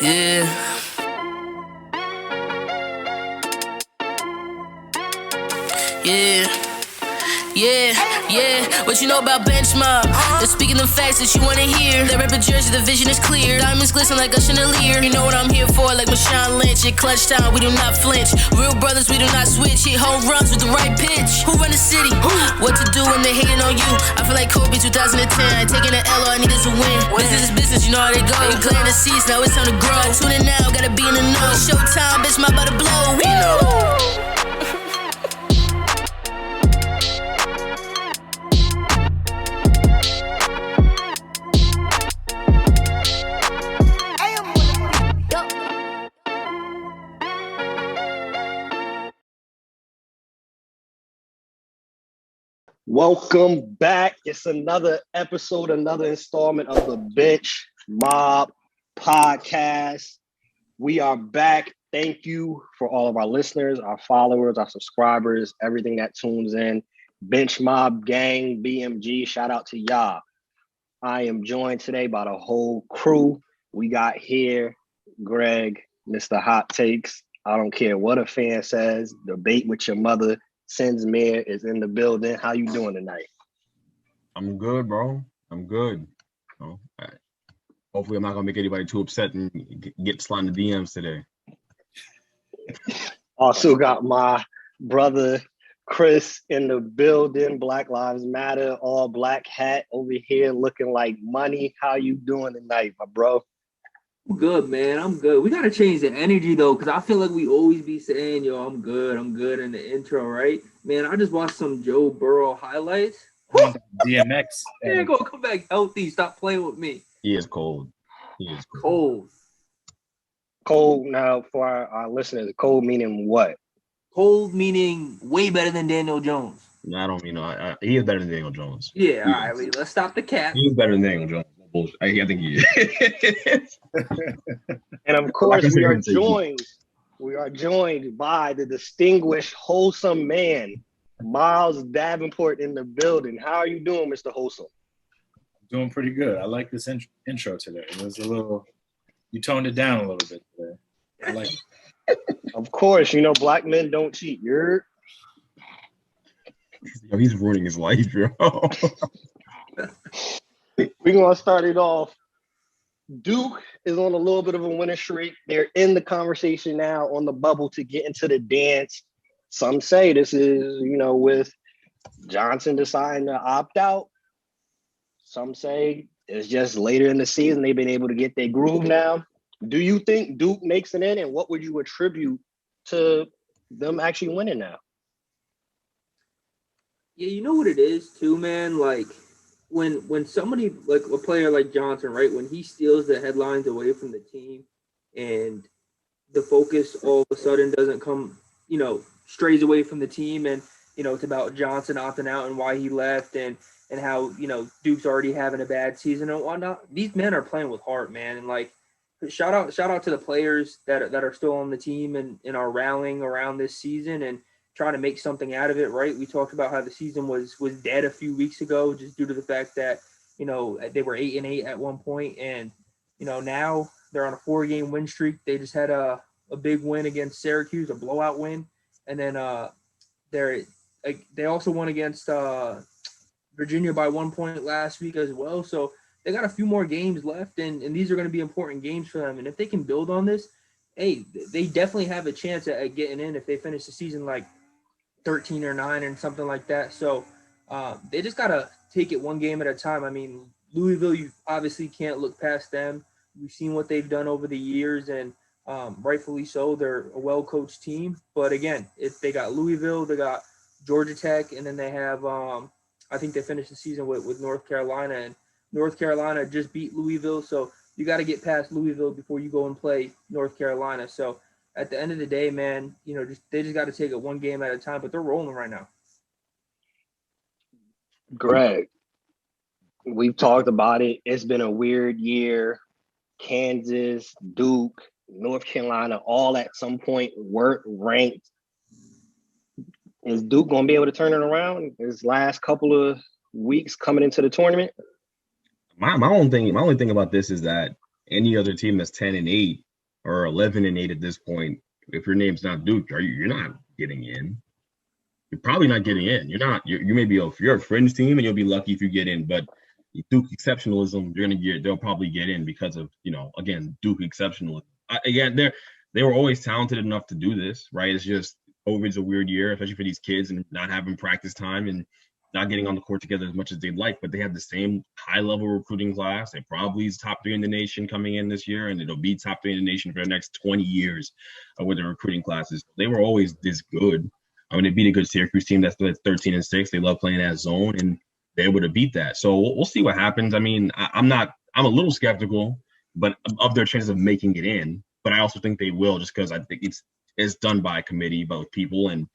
Yeah. What you know about bench mob? They're speaking the facts that you wanna hear. They rep a jersey, the vision is clear. Diamonds glisten like a chandelier. You know what I'm here for, like Marshawn Lynch. At clutch time, we do not flinch. Real brothers, we do not switch. Hit home runs with the right pitch. Who run the city? What to do when they hating on you? I feel like Kobe 2010. Taking an L, all I need is a win. Business is business, you know how they go. They clearing the seats, now it's time to grow. Tune in now, gotta be in the know. Showtime, bitch, my about to blow. We know. Welcome back. It's another episode, another installment of the Bench Mob podcast. We are back. Thank you for all of our listeners, our followers, our subscribers, everything that tunes in. Bench Mob Gang, BMG, shout out to y'all. I am joined today by the whole crew. We got here Greg, Mr. Hot Takes. I don't care what a fan says. Debate with your mother. Sins Mayor is in the building. How you doing tonight? I'm good, bro. I'm good. Hopefully I'm not going to make anybody too upset and get slid in the DMs today. Also got my brother Chris in the building. Black Lives Matter, all black hat over here looking like money. How you doing tonight, my bro? I'm good, man. I'm good. We got to change the energy, though, because I feel like we always be saying, yo, I'm good in the intro, right? Man, I just watched some Joe Burrow highlights. DMX. He ain't going to come back healthy. Stop playing with me. He is cold. Cold now for our listeners. Cold meaning what? Cold meaning way better than Daniel Jones. No, I don't mean no. He is better than Daniel Jones. Yeah, all right. Wait, let's stop the cap. He is better than Daniel Jones. Bullshit. I think he is. And of course, we are joined by the distinguished, wholesome man, Miles Davenport in the building. How are you doing, Mr. Wholesome? Doing pretty good. I like this intro today. It was you toned it down a little bit today. I like it. Of course, you know, black men don't cheat. Yo, he's ruining his life, bro. We're going to start it off. Duke is on a little bit of a winning streak. They're in the conversation now on the bubble to get into the dance. Some say this is, with Johnson deciding to opt out. Some say it's just later in the season they've been able to get their groove now. Do you think Duke makes it in, and what would you attribute to them actually winning now? Yeah, you know what it is too, man? Like, when somebody, like a player like Johnson, right, when he steals the headlines away from the team and the focus all of a sudden doesn't come, strays away from the team, and, it's about Johnson opting out and why he left and how, Duke's already having a bad season and whatnot. These men are playing with heart, man. And, like, shout out to the players that are still on the team and are rallying around this season and trying to make something out of it, right? We talked about how the season was dead a few weeks ago just due to the fact that, they were 8-8 at one point, and, now they're on a 4-game win streak. They just had a big win against Syracuse, a blowout win, and then they also won against Virginia by 1 point last week as well. So they got a few more games left, and these are going to be important games for them. And if they can build on this, hey, they definitely have a chance at getting in if they finish the season like 13 or 9 and something like that. So they just got to take it one game at a time. I mean, Louisville, you obviously can't look past them. We've seen what they've done over the years, and rightfully so. They're a well-coached team. But, again, if they got Louisville, they got Georgia Tech, and then they have I think they finished the season with North Carolina. And North Carolina just beat Louisville, so you got to get past Louisville before you go and play North Carolina. So at the end of the day, man, they just got to take it one game at a time, but they're rolling right now. Greg, we've talked about it. It's been a weird year. Kansas, Duke, North Carolina, all at some point were ranked. Is Duke going to be able to turn it around his last couple of weeks coming into the tournament? My only thing about this is that any other team that's 10-8 or 11-8 at this point. If your name's not Duke, you're not getting in. You're probably not getting in. You're not. You may be you're a fringe team, and you'll be lucky if you get in. But Duke exceptionalism, they'll probably get in because of again Duke exceptionalism. Again, they were always talented enough to do this, right? It's just COVID's a weird year, especially for these kids, and not having practice time and not getting on the court together as much as they'd like. But they have the same high-level recruiting class. They probably is top 3 in the nation coming in this year, and it'll be top 3 in the nation for the next 20 years with the recruiting classes. They were always this good. I mean, they beat a good Syracuse team that's 13-6. They love playing that zone, and they're able to beat that. So we'll see what happens. I mean, I'm a little skeptical, but of their chances of making it in. But I also think they will, just because I think it's done by a committee, by people. And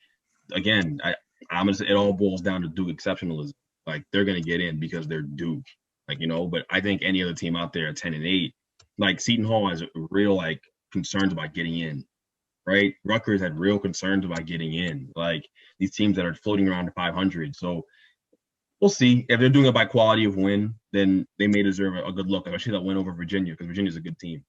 again, it all boils down to Duke exceptionalism. Like, they're gonna get in because they're Duke, But I think any other team out there at 10-8, like Seton Hall, has real concerns about getting in, right? Rutgers had real concerns about getting in. Like, these teams that are floating around to 500. So we'll see. If they're doing it by quality of win, then they may deserve a good look, especially that win over Virginia, because Virginia's a good team.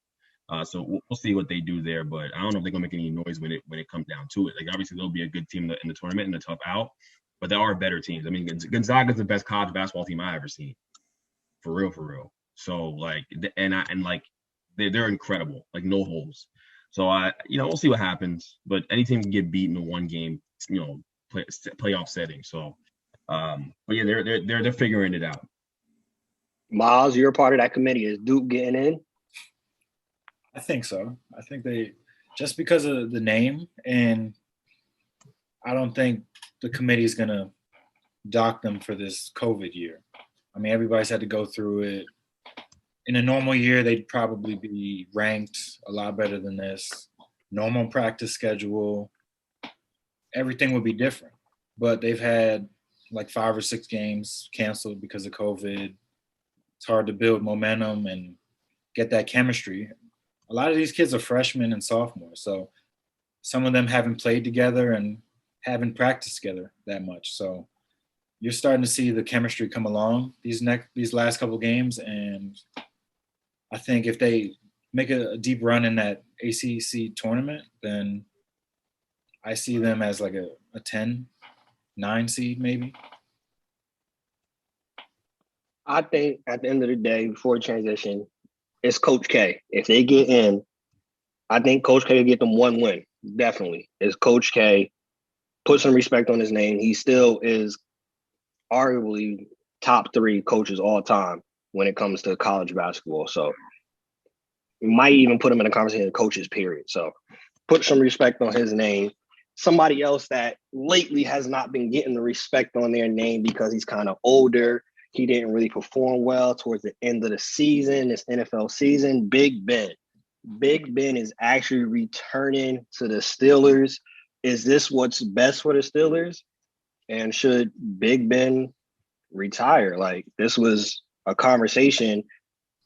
So we'll see what they do there, but I don't know if they're gonna make any noise when it comes down to it. Like, obviously they'll be a good team in the tournament and a tough out, but there are better teams. I mean, Gonzaga's the best college basketball team I ever seen, for real. So they're incredible, like no holes. So we'll see what happens, but any team can get beaten in one game, playoff setting. So, but yeah, they're figuring it out. Miles, you're a part of that committee. Is Duke getting in? I think so. I think they, just because of the name, and I don't think the committee is going to dock them for this COVID year. I mean, everybody's had to go through it. In a normal year, they'd probably be ranked a lot better than this. Normal practice schedule, everything would be different. But they've had like 5 or 6 games canceled because of COVID. It's hard to build momentum and get that chemistry. A lot of these kids are freshmen and sophomores, so some of them haven't played together and haven't practiced together that much. So you're starting to see the chemistry come along these last couple games, and I think if they make a deep run in that ACC tournament, then I see them as like a 10-9 seed maybe. I think at the end of the day, before transition, it's Coach K. If they get in, I think Coach K will get them 1 win. Definitely. It's Coach K. Put some respect on his name. He still is arguably top 3 coaches all time when it comes to college basketball. So you might even put him in a conversation of coaches, period. So put some respect on his name. Somebody else that lately has not been getting the respect on their name because he's kind of older. He didn't really perform well towards the end of the season, this NFL season. Big Ben. Big Ben is actually returning to the Steelers. Is this what's best for the Steelers? And should Big Ben retire? Like, this was a conversation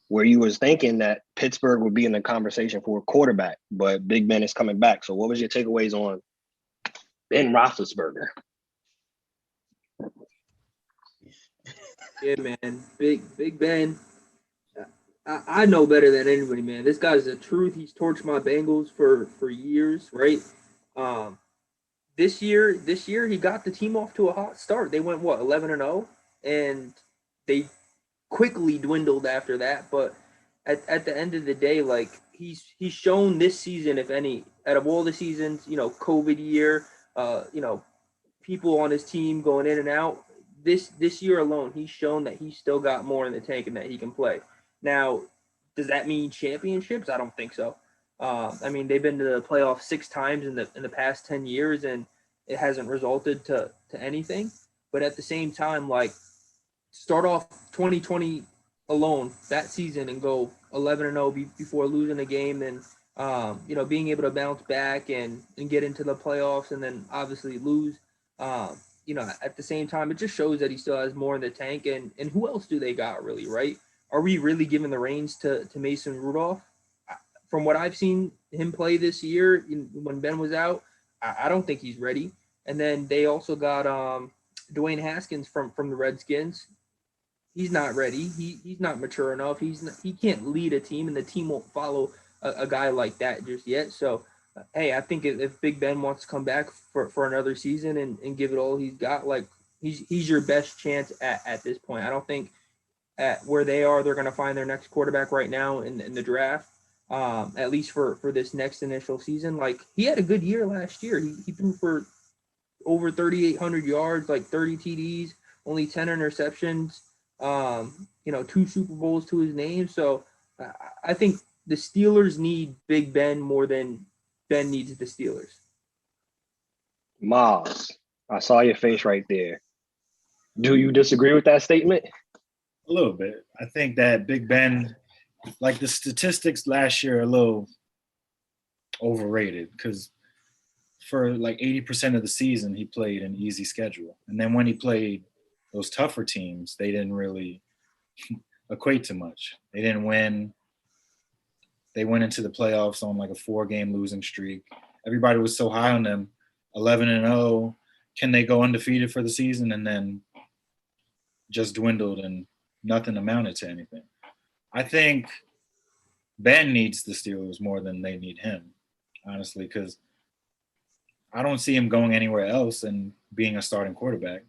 where you was thinking that Pittsburgh would be in the conversation for a quarterback, but Big Ben is coming back. So what was your takeaways on Ben Roethlisberger? Yeah, man. Big Ben. I know better than anybody, man. This guy's the truth. He's torched my Bengals for years, right? This year he got the team off to a hot start. They went 11-0, and they quickly dwindled after that. But at the end of the day, like, he's shown this season, if any, out of all the seasons, COVID year, people on his team going in and out. This year alone, he's shown that he's still got more in the tank and that he can play. Now, does that mean championships? I don't think so. I mean, they've been to the playoffs 6 times in the past 10 years, and it hasn't resulted to anything. But at the same time, like, start off 2020 alone that season and go 11-0 before losing a game, and being able to bounce back and get into the playoffs, and then obviously lose. At the same time, it just shows that he still has more in the tank. And who else do they got, really, right? Are we really giving the reins to Mason Rudolph? From what I've seen him play this year, when Ben was out, I don't think he's ready. And then they also got Dwayne Haskins from the Redskins. He's not ready. He's not mature enough. He can't lead a team, and the team won't follow a guy like that just yet. So, hey, I think if Big Ben wants to come back for another season and give it all he's got, like he's your best chance at this point. I don't think at where they are, they're going to find their next quarterback right now in the draft. At least for this next initial season. Like he had a good year last year. He threw for over 3,800 yards, like 30 TDs, only 10 interceptions. 2 Super Bowls to his name. So I think the Steelers need Big Ben more than Ben needs the Steelers. Miles, I saw your face right there. Do you disagree with that statement? A little bit. I think that Big Ben, like the statistics last year, are a little overrated because for like 80% of the season, he played an easy schedule. And then when he played those tougher teams, they didn't really equate to much. They didn't win. They went into the playoffs on like a 4-game losing streak. Everybody was so high on them, 11-0. Can they go undefeated for the season? And then just dwindled and nothing amounted to anything. I think Ben needs the Steelers more than they need him, honestly, because I don't see him going anywhere else and being a starting quarterback.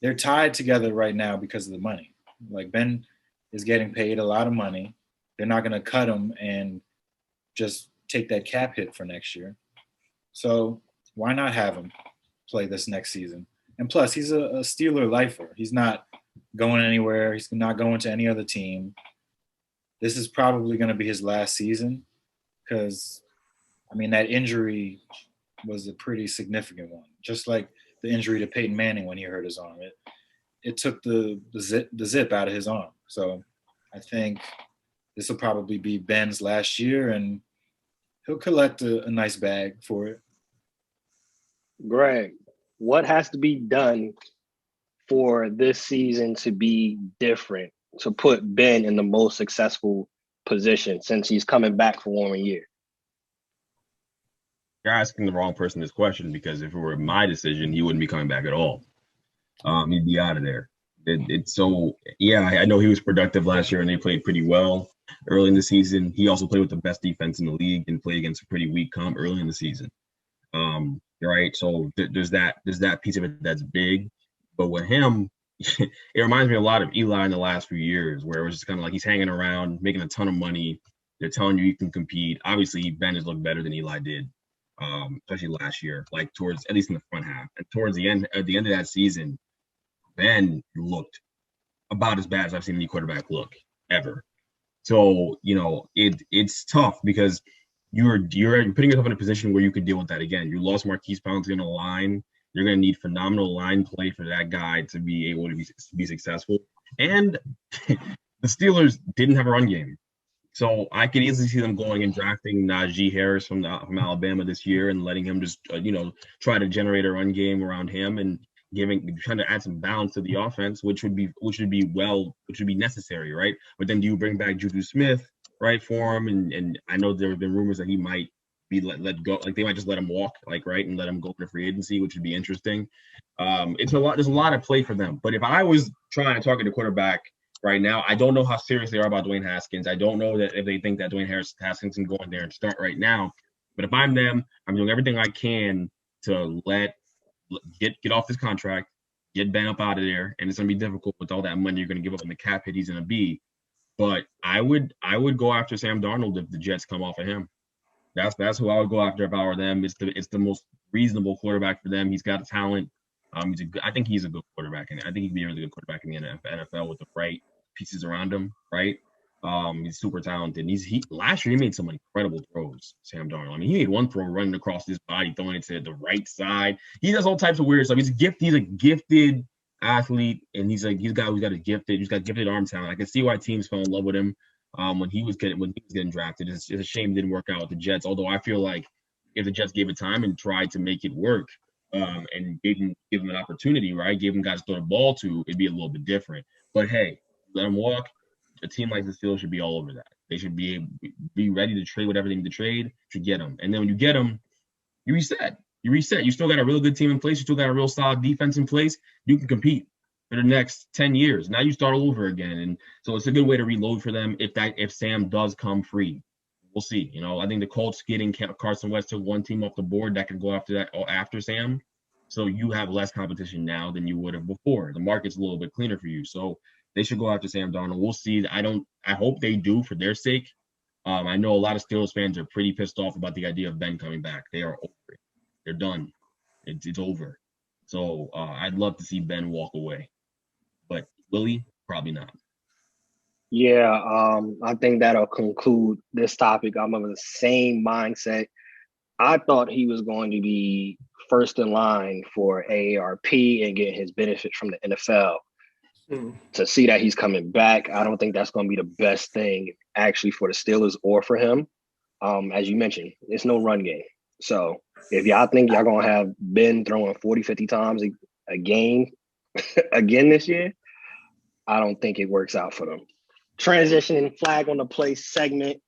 They're tied together right now because of the money. Like Ben is getting paid a lot of money. They're not going to cut him and just take that cap hit for next year. So why not have him play this next season? And plus, he's a Steeler lifer. He's not going anywhere. He's not going to any other team. This is probably going to be his last season because, I mean, that injury was a pretty significant one. Just like the injury to Peyton Manning when he hurt his arm. It took the zip out of his arm. So I think this will probably be Ben's last year, and he'll collect a nice bag for it. Greg, what has to be done for this season to be different, to put Ben in the most successful position since he's coming back for 1 more year? You're asking the wrong person this question because if it were my decision, he wouldn't be coming back at all. He'd be out of there. I know he was productive last year and they played pretty well early in the season. He also played with the best defense in the league and played against a pretty weak comp early in the season. Right. So there's that piece of it that's big. But with him, it reminds me a lot of Eli in the last few years, where it was just kind of like he's hanging around, making a ton of money. They're telling you can compete. Obviously, Ben has looked better than Eli did, especially last year, like towards at least in the front half. And towards the end, at the end of that season, Ben looked about as bad as I've seen any quarterback look ever. So, it's tough because you're putting yourself in a position where you could deal with that again. You lost Marquise Pouncey on the line. You're going to need phenomenal line play for that guy to be able to be successful. And the Steelers didn't have a run game. So I could easily see them going and drafting Najee Harris from Alabama this year and letting him just, try to generate a run game around him and trying to add some balance to the offense, which would be necessary, right? But then do you bring back Juju Smith, right, for him? And I know there have been rumors that he might be let go, like they might just let him walk, like, right, and let him go to free agency, which would be interesting. There's a lot of play for them. But if I was trying to target a quarterback right now, I don't know how serious they are about Dwayne Haskins. I don't know that if they think that Dwayne Haskins can go in there and start right now. But if I'm them, I'm doing everything I can to get off this contract, get Ben up out of there, and it's gonna be difficult with all that money you're gonna give up on the cap hit he's gonna be. But I would go after Sam Darnold if the Jets come off of him. That's who I would go after if I were them. It's the most reasonable quarterback for them. He's got talent. I think he's a good quarterback, and I think he'd be a really good quarterback in the NFL with the right pieces around him. Right? He's super talented. Last year he made some incredible throws. Sam Darnold. I mean, he made one throw running across his body, throwing it to the right side. He does all types of weird stuff. He's a gifted athlete, and he's got gifted arm talent. I can see why teams fell in love with him. When he was getting drafted. It's a shame it didn't work out with the Jets. Although I feel like if the Jets gave it time and tried to make it work, and give him an opportunity, right, gave him guys to throw the ball to, it'd be a little bit different. But hey, let him walk. A team like the Steelers should be all over that. They should be ready to trade whatever they need to trade to get him. And then when you get him, you reset. You still got a real good team in place. You still got a real solid defense in place. You can compete for the next 10 years. Now you start all over again. And so it's a good way to reload for them if Sam does come free. we'll see. I think the Colts getting Carson Wentz took one team off the board that could go after that or after Sam. So you have less competition now than you would have before. The market's a little bit cleaner for you. So they should go after Sam Darnold. We'll see. I hope they do for their sake. I know a lot of Steelers fans are pretty pissed off about the idea of Ben coming back. They are over it. They're done. It's over. So I'd love to see Ben walk away. But will he? Probably not. Yeah, I think that'll conclude this topic. I'm of the same mindset. I thought he was going to be first in line for AARP and get his benefit from the NFL. To see that he's coming back, I don't think that's going to be the best thing actually for the Steelers or for him. As you mentioned, it's no run game. So if y'all think y'all going to have Ben throwing 40, 50 times a game again this year, I don't think it works out for them. Transitioning flag on the play segment.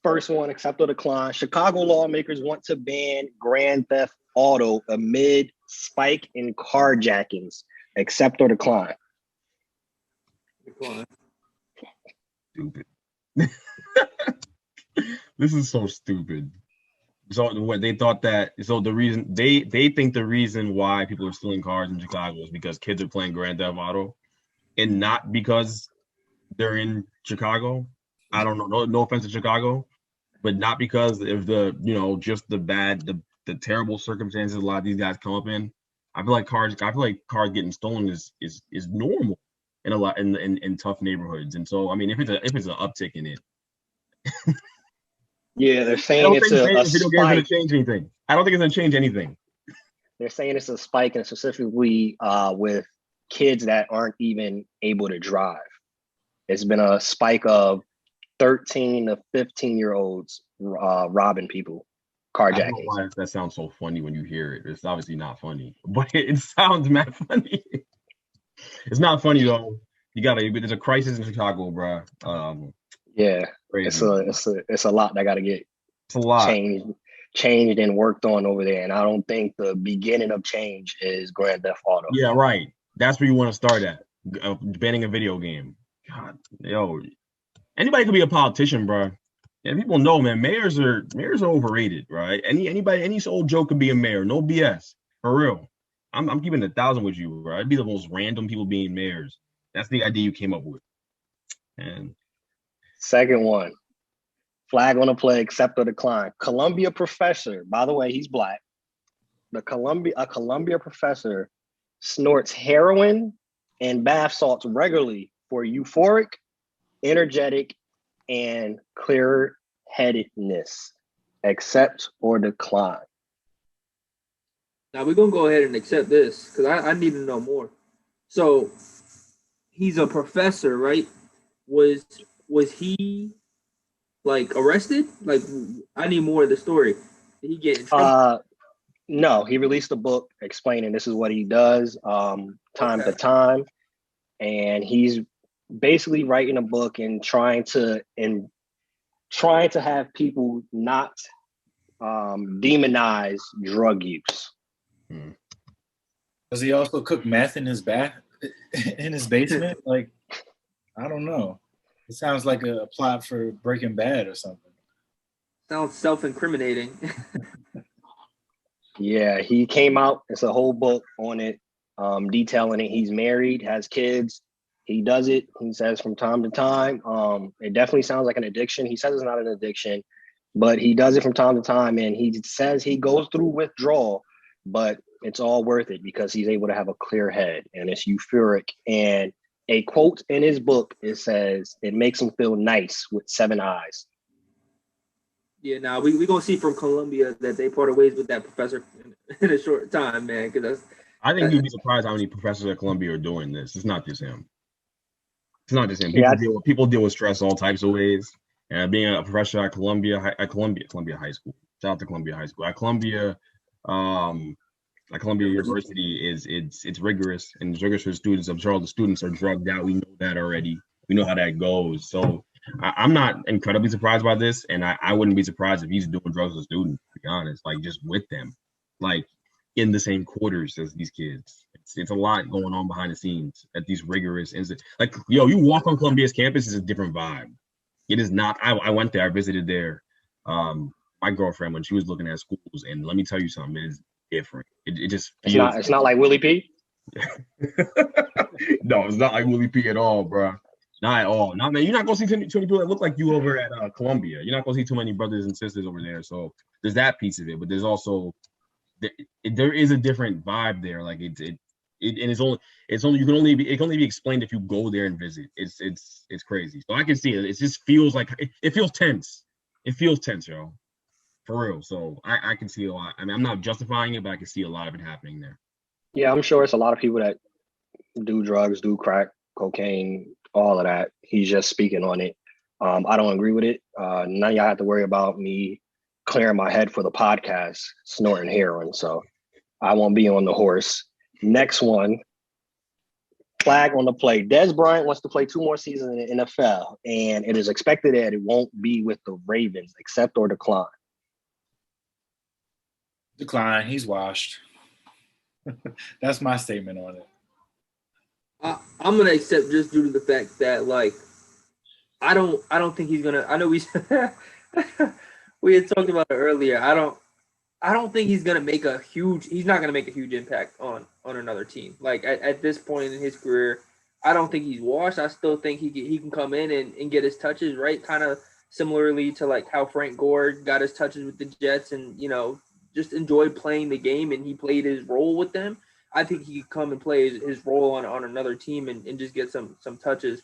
First one, accept or decline. Chicago lawmakers want to ban grand theft auto amid spike in carjackings. Accept or decline? Decline. Stupid. This is so stupid. So what they thought the reason they think the reason why people are stealing cars in Chicago is because kids are playing Grand Theft Auto, and not because they're in Chicago. I don't know. No offense to Chicago, but not because of just the terrible circumstances a lot of these guys come up in. I feel like cars getting stolen is normal in a lot in tough neighborhoods. And so I mean, if it's an uptick in it. Yeah, they're saying it's a spike. Gonna change anything. I don't think it's gonna change anything. They're saying it's a spike, and specifically with kids that aren't even able to drive. It's been a spike of 13 to 15-year-olds robbing people, carjacking. I don't know why that sounds so funny when you hear it. It's obviously not funny, but it sounds mad funny. It's not funny though. There's a crisis in Chicago, bro. Yeah, crazy. it's a lot that got to get changed and worked on over there. And I don't think the beginning of change is Grand Theft Auto. Yeah, right. That's where you want to start at. Banning a video game. God, anybody could be a politician, bro. And people know, man, mayors are overrated, right? Any old Joe could be a mayor. No BS. For real. I'm keeping 1,000 with you, bro. It'd be the most random people being mayors. That's the idea you came up with. And second one, flag on the play, accept or decline. Columbia professor, by the way, he's Black. A Columbia professor snorts heroin and bath salts regularly for euphoric, energetic, and clear-headedness. Accept or decline? Now we're gonna go ahead and accept this because I need to know more. So he's a professor, right? Was he like arrested? Like, I need more of the story. Did he get in trouble? No, he released a book explaining this is what he does time to time, and he's basically writing a book and trying to have people not demonize drug use. Does he also cook meth in his basement? Like, I don't know. It sounds like a plot for Breaking Bad or something. Sounds self-incriminating. Yeah, he came out. It's a whole book on it, detailing it. He's married, has kids. He does it, he says, from time to time. It definitely sounds like an addiction. He says it's not an addiction, but he does it from time to time. And he says he goes through withdrawal, but it's all worth it because he's able to have a clear head and it's euphoric. And a quote in his book, it says, it makes him feel nice with 7 eyes. Yeah, now we're going to see from Columbia that they parted ways with that professor in a short time, man. I think you'd be surprised how many professors at Columbia are doing this. It's not just him. People deal with stress all types of ways. And being a professor at Columbia High School, shout out to Columbia High School. At Columbia University it's rigorous, and it's rigorous for the students. I'm sure all the students are drugged out. We know that already. We know how that goes. So I'm not incredibly surprised by this, and I wouldn't be surprised if he's doing drugs with students, to be honest, like just with them, like in the same quarters as these kids. It's a lot going on behind the scenes at these rigorous instances. Like, you walk on Columbia's campus, it's a different vibe. It is not. I went there. I visited there. My girlfriend when she was looking at schools, and let me tell you something. It is different. It just feels. It's not like Willie P. No, it's not like Willie P at all, bro. Not at all. Not man. You're not gonna see too many people that look like you over at Columbia. You're not gonna see too many brothers and sisters over there. So there's that piece of it, but there's also there is a different vibe there. Like and it's only it can only be explained if you go there and visit. It's crazy. So I can see it. It just feels like it feels tense. It feels tense, yo. For real. So I can see a lot. I mean, I'm not justifying it, but I can see a lot of it happening there. Yeah, I'm sure it's a lot of people that do drugs, do crack, cocaine, all of that. He's just speaking on it. I don't agree with it. None of y'all have to worry about me clearing my head for the podcast, snorting heroin. So I won't be on the horse. Next one, flag on the play. Dez Bryant wants to play 2 more seasons in the NFL, and it is expected that it won't be with the Ravens. Accept or decline? Decline. He's washed. That's my statement on it. I'm gonna accept just due to the fact that like I don't think he's gonna. I know we had talked about it earlier. I don't think he's gonna make a huge. He's not gonna make a huge impact on another team. Like at this point in his career, I don't think he's washed. I still think he can come in and get his touches right, kind of similarly to like how Frank Gore got his touches with the Jets, and just enjoyed playing the game and he played his role with them. I think he could come and play his role on another team and just get some touches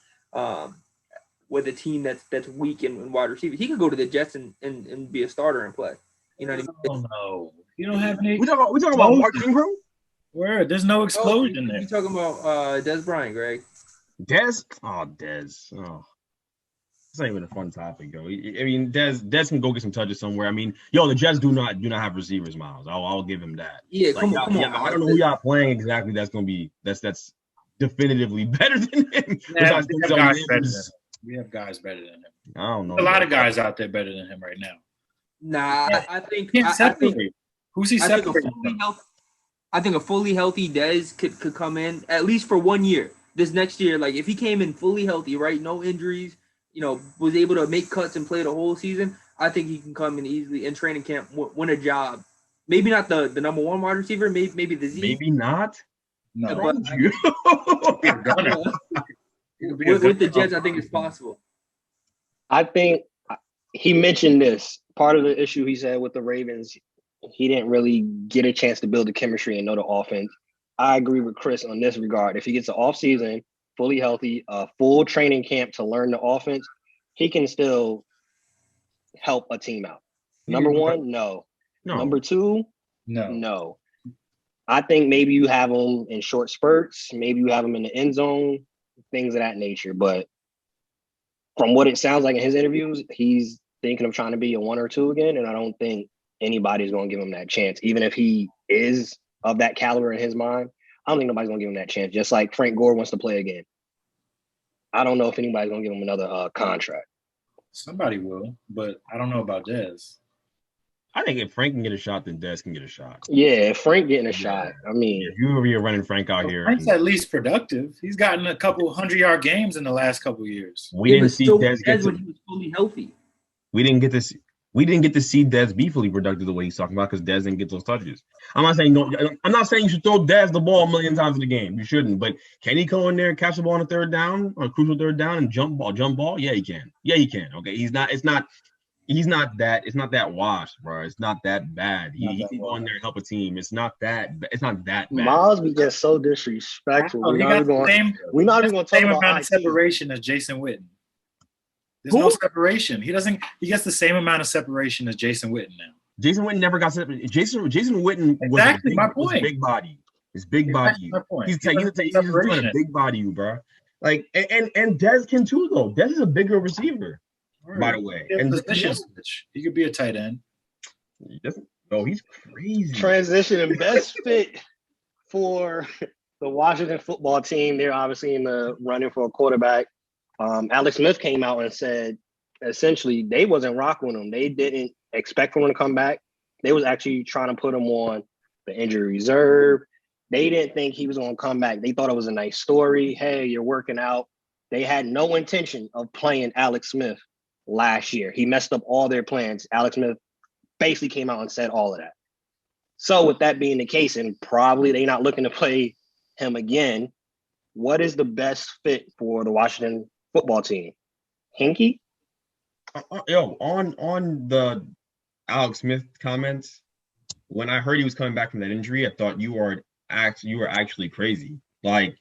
with a team that's weak in wide receivers. He could go to the Jets and be a starter and play. You know what I mean? Oh no, you don't have any. We talking about Mark Ingram? Where there's no explosion there. You talking about Dez Bryant, Greg? Dez? Oh, Dez. Oh. It's not even a fun topic, yo. I mean, Dez can go get some touches somewhere. I mean, the Jets do not have receivers, Miles. I'll give him that. Yeah, come on. I don't know who y'all playing exactly. That's definitively better than him. Yeah, we have guys better than him. I don't know. A lot of guys out there better than him right now. Nah, I think who's he separating? I think a fully healthy Dez could come in at least for 1 year. This next year, like if he came in fully healthy, right, no injuries. Was able to make cuts and play the whole season, I think he can come in easily in training camp, win a job. Maybe not the number 1 wide receiver, maybe the Z. Maybe not. No. But, with the Jets, I think it's possible. I think he mentioned this. Part of the issue he said with the Ravens, he didn't really get a chance to build the chemistry and know the offense. I agree with Chris on this regard. If he gets an offseason, fully healthy, full training camp to learn the offense, he can still help a team out. Number 1, no. Number 2, no. I think maybe you have him in short spurts. Maybe you have him in the end zone, things of that nature. But from what it sounds like in his interviews, he's thinking of trying to be a 1 or 2 again, and I don't think anybody's going to give him that chance. Even if he is of that caliber in his mind, I don't think nobody's going to give him that chance. Just like Frank Gore wants to play again. I don't know if anybody's going to give him another contract. Somebody will, but I don't know about Dez. I think if Frank can get a shot, then Dez can get a shot. Yeah, if Frank getting a shot, I mean. If you over here running Frank out here. Frank's at least productive. He's gotten a couple 100-yard games in the last couple of years. We didn't see Dez when he was fully healthy. We didn't get to see Dez be fully productive the way he's talking about because Dez didn't get those touches. I'm not saying you should throw Dez the ball a million times in the game. You shouldn't. But can he go in there and catch the ball on a third down or a crucial third down and jump ball? Yeah, he can. Okay. It's not that washed, bro. It's not that bad. He can go in there and help a team. It's not that bad. Miles be just so disrespectful. We're not even going to talk same about amount of separation as Jason Witten. There's no separation. He gets the same amount of separation as Jason Witten now. Jason Witten never got separated. Jason Witten was a big body. His big body. He's doing a big body, you, bro. Like and Dez can too though. Dez is a bigger receiver, by the way. And he could be a tight end. He doesn't. Oh, he's crazy. Transition and best fit for the Washington football team. They're obviously in the running for a quarterback. Alex Smith came out and said, essentially, they wasn't rocking with him. They didn't expect for him to come back. They was actually trying to put him on the injury reserve. They didn't think he was going to come back. They thought it was a nice story. Hey, you're working out. They had no intention of playing Alex Smith last year. He messed up all their plans. Alex Smith basically came out and said all of that. So with that being the case, and probably they're not looking to play him again, what is the best fit for the Washington football team? Hinkie? On the Alex Smith comments, when I heard he was coming back from that injury, I thought you were actually crazy. Like,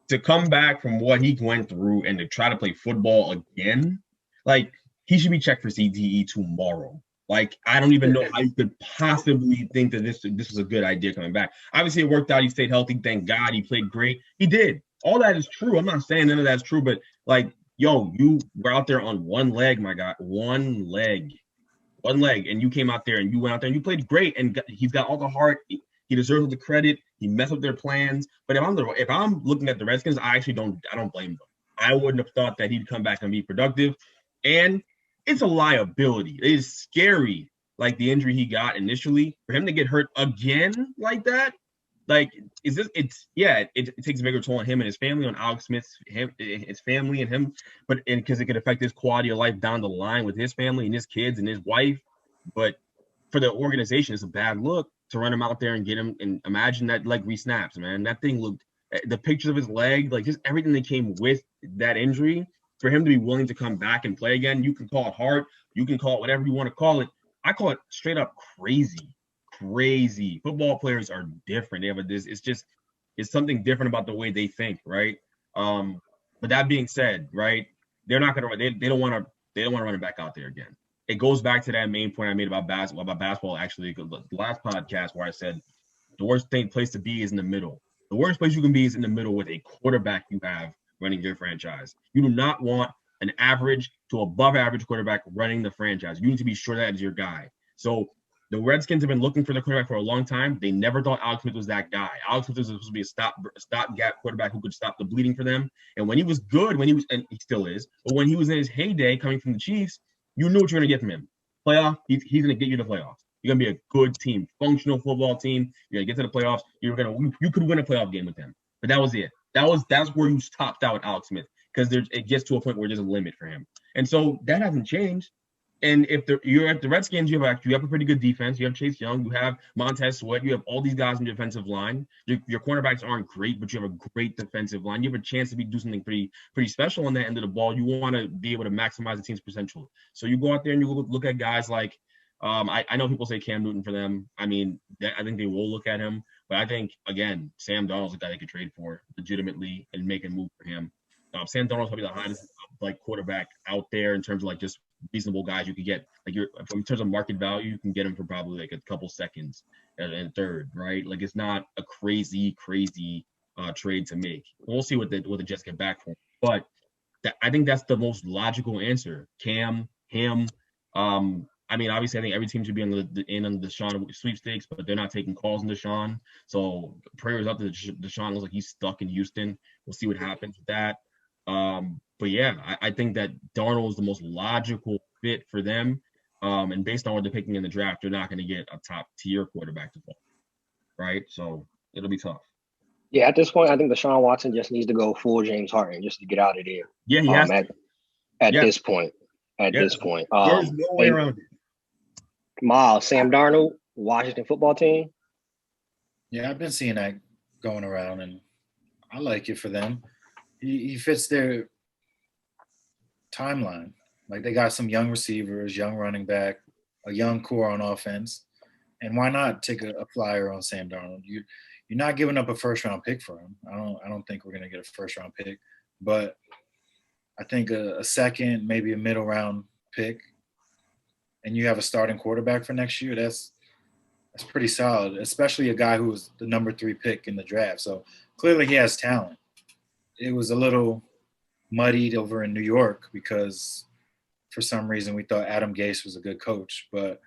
to come back from what he went through and to try to play football again, like, he should be checked for CTE tomorrow. Like, I don't even know how you could possibly think that this was a good idea coming back. Obviously, it worked out. He stayed healthy. Thank God. He played great. He did. All that is true. I'm not saying none of that's true, but, like, yo, you were out there on one leg, my guy. One leg. And you came out there and you went out there and you played great. And he's got all the heart. He deserves the credit. He messed up their plans. But if I'm looking at the Redskins, I don't blame them. I wouldn't have thought that he'd come back and be productive. And it's a liability. It is scary, like the injury he got initially. For him to get hurt again like that, like, it takes a bigger toll on him and his family, on Alex Smith's his family and him, because it could affect his quality of life down the line with his family and his kids and his wife. But for the organization, it's a bad look to run him out there and get him. And imagine that leg re-snaps, man. That thing looked, the pictures of his leg, like just everything that came with that injury, for him to be willing to come back and play again. You can call it heart, you can call it whatever you want to call it. I call it straight up crazy. Football players are different. They have it's something different about the way they think, right? But that being said, right, they're not gonna they don't want to run it back out there again. It goes back to that main point I made about basketball actually, the last podcast, where I said the worst place to be is in the middle. The worst place you can be is in the middle with a quarterback you have running your franchise. You do not want an average to above average quarterback running the franchise. You need to be sure that is your guy. So the Redskins have been looking for the quarterback for a long time. They never thought Alex Smith was that guy. Alex Smith was supposed to be a stopgap quarterback who could stop the bleeding for them. And when he was good, and he still is, but when he was in his heyday coming from the Chiefs, you knew what you were going to get from him. Playoff, he's going to get you to playoffs. You're going to be a good team, functional football team. You're going to get to the playoffs. You could win a playoff game with them. But that was it. That's where you topped out with Alex Smith, because it gets to a point where there's a limit for him. And so that hasn't changed. And if you're at the Redskins, you have a pretty good defense. You have Chase Young, you have Montez Sweat, you have all these guys in the defensive line. Your cornerbacks aren't great, but you have a great defensive line. You have a chance to do something pretty special on that end of the ball. You want to be able to maximize the team's potential. So you go out there and you look at guys like, I know people say Cam Newton for them. I mean, I think they will look at him. But I think, again, Sam Darnold's a guy they could trade for legitimately and make a move for him. Sam Darnold's probably the highest quarterback out there in terms of just reasonable guys you could get. In terms of market value, you can get him for probably a couple seconds and third, right? It's not a crazy trade to make. We'll see what the Jets get back for him. But I think that's the most logical answer. Cam, him. I mean, obviously, I think every team should be on the Deshaun sweepstakes, but they're not taking calls on Deshaun. So prayers up to Deshaun. Looks like he's stuck in Houston. We'll see what happens with that. But yeah, I think that Darnold is the most logical fit for them. And based on what they're picking in the draft, they're not going to get a top tier quarterback to fall, right? So it'll be tough. Yeah, at this point, I think Deshaun Watson just needs to go full James Harden just to get out of there. Yeah, he has at this point. This point, there's no way around it. Miles, Sam Darnold, Washington football team. Yeah, I've been seeing that going around, and I like it for them. He fits their timeline. They got some young receivers, young running back, a young core on offense, and why not take a flyer on Sam Darnold? You're not giving up a first round pick for him. I don't think we're gonna get a first round pick, but I think a second, maybe a middle round pick, and you have a starting quarterback for next year. That's pretty solid, especially a guy who was the number 3 pick in the draft. So clearly he has talent. It was a little muddied over in New York because for some reason we thought Adam Gase was a good coach, but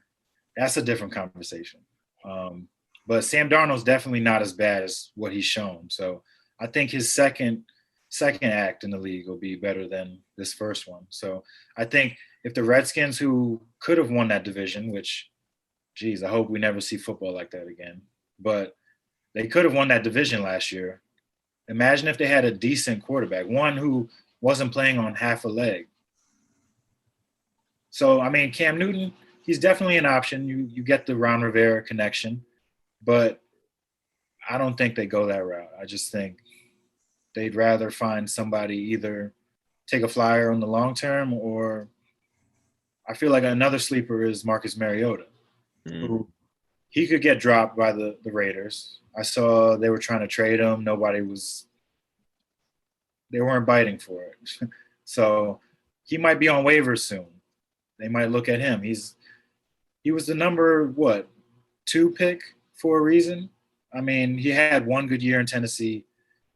that's a different conversation. But Sam Darnold's definitely not as bad as what he's shown. So I think his second act in the league will be better than this first one. So I think if the Redskins, who could have won that division, which, geez, I hope we never see football like that again, but they could have won that division last year. Imagine if they had a decent quarterback, one who wasn't playing on half a leg. So, I mean, Cam Newton, he's definitely an option. You get the Ron Rivera connection, but I don't think they go that route. I just think they'd rather find somebody either take a flyer on the long term, or I feel like another sleeper is Marcus Mariota, who he could get dropped by the Raiders. I saw they were trying to trade him. They weren't biting for it. So he might be on waivers soon. They might look at him. He was the number 2 pick for a reason. I mean, he had one good year in Tennessee,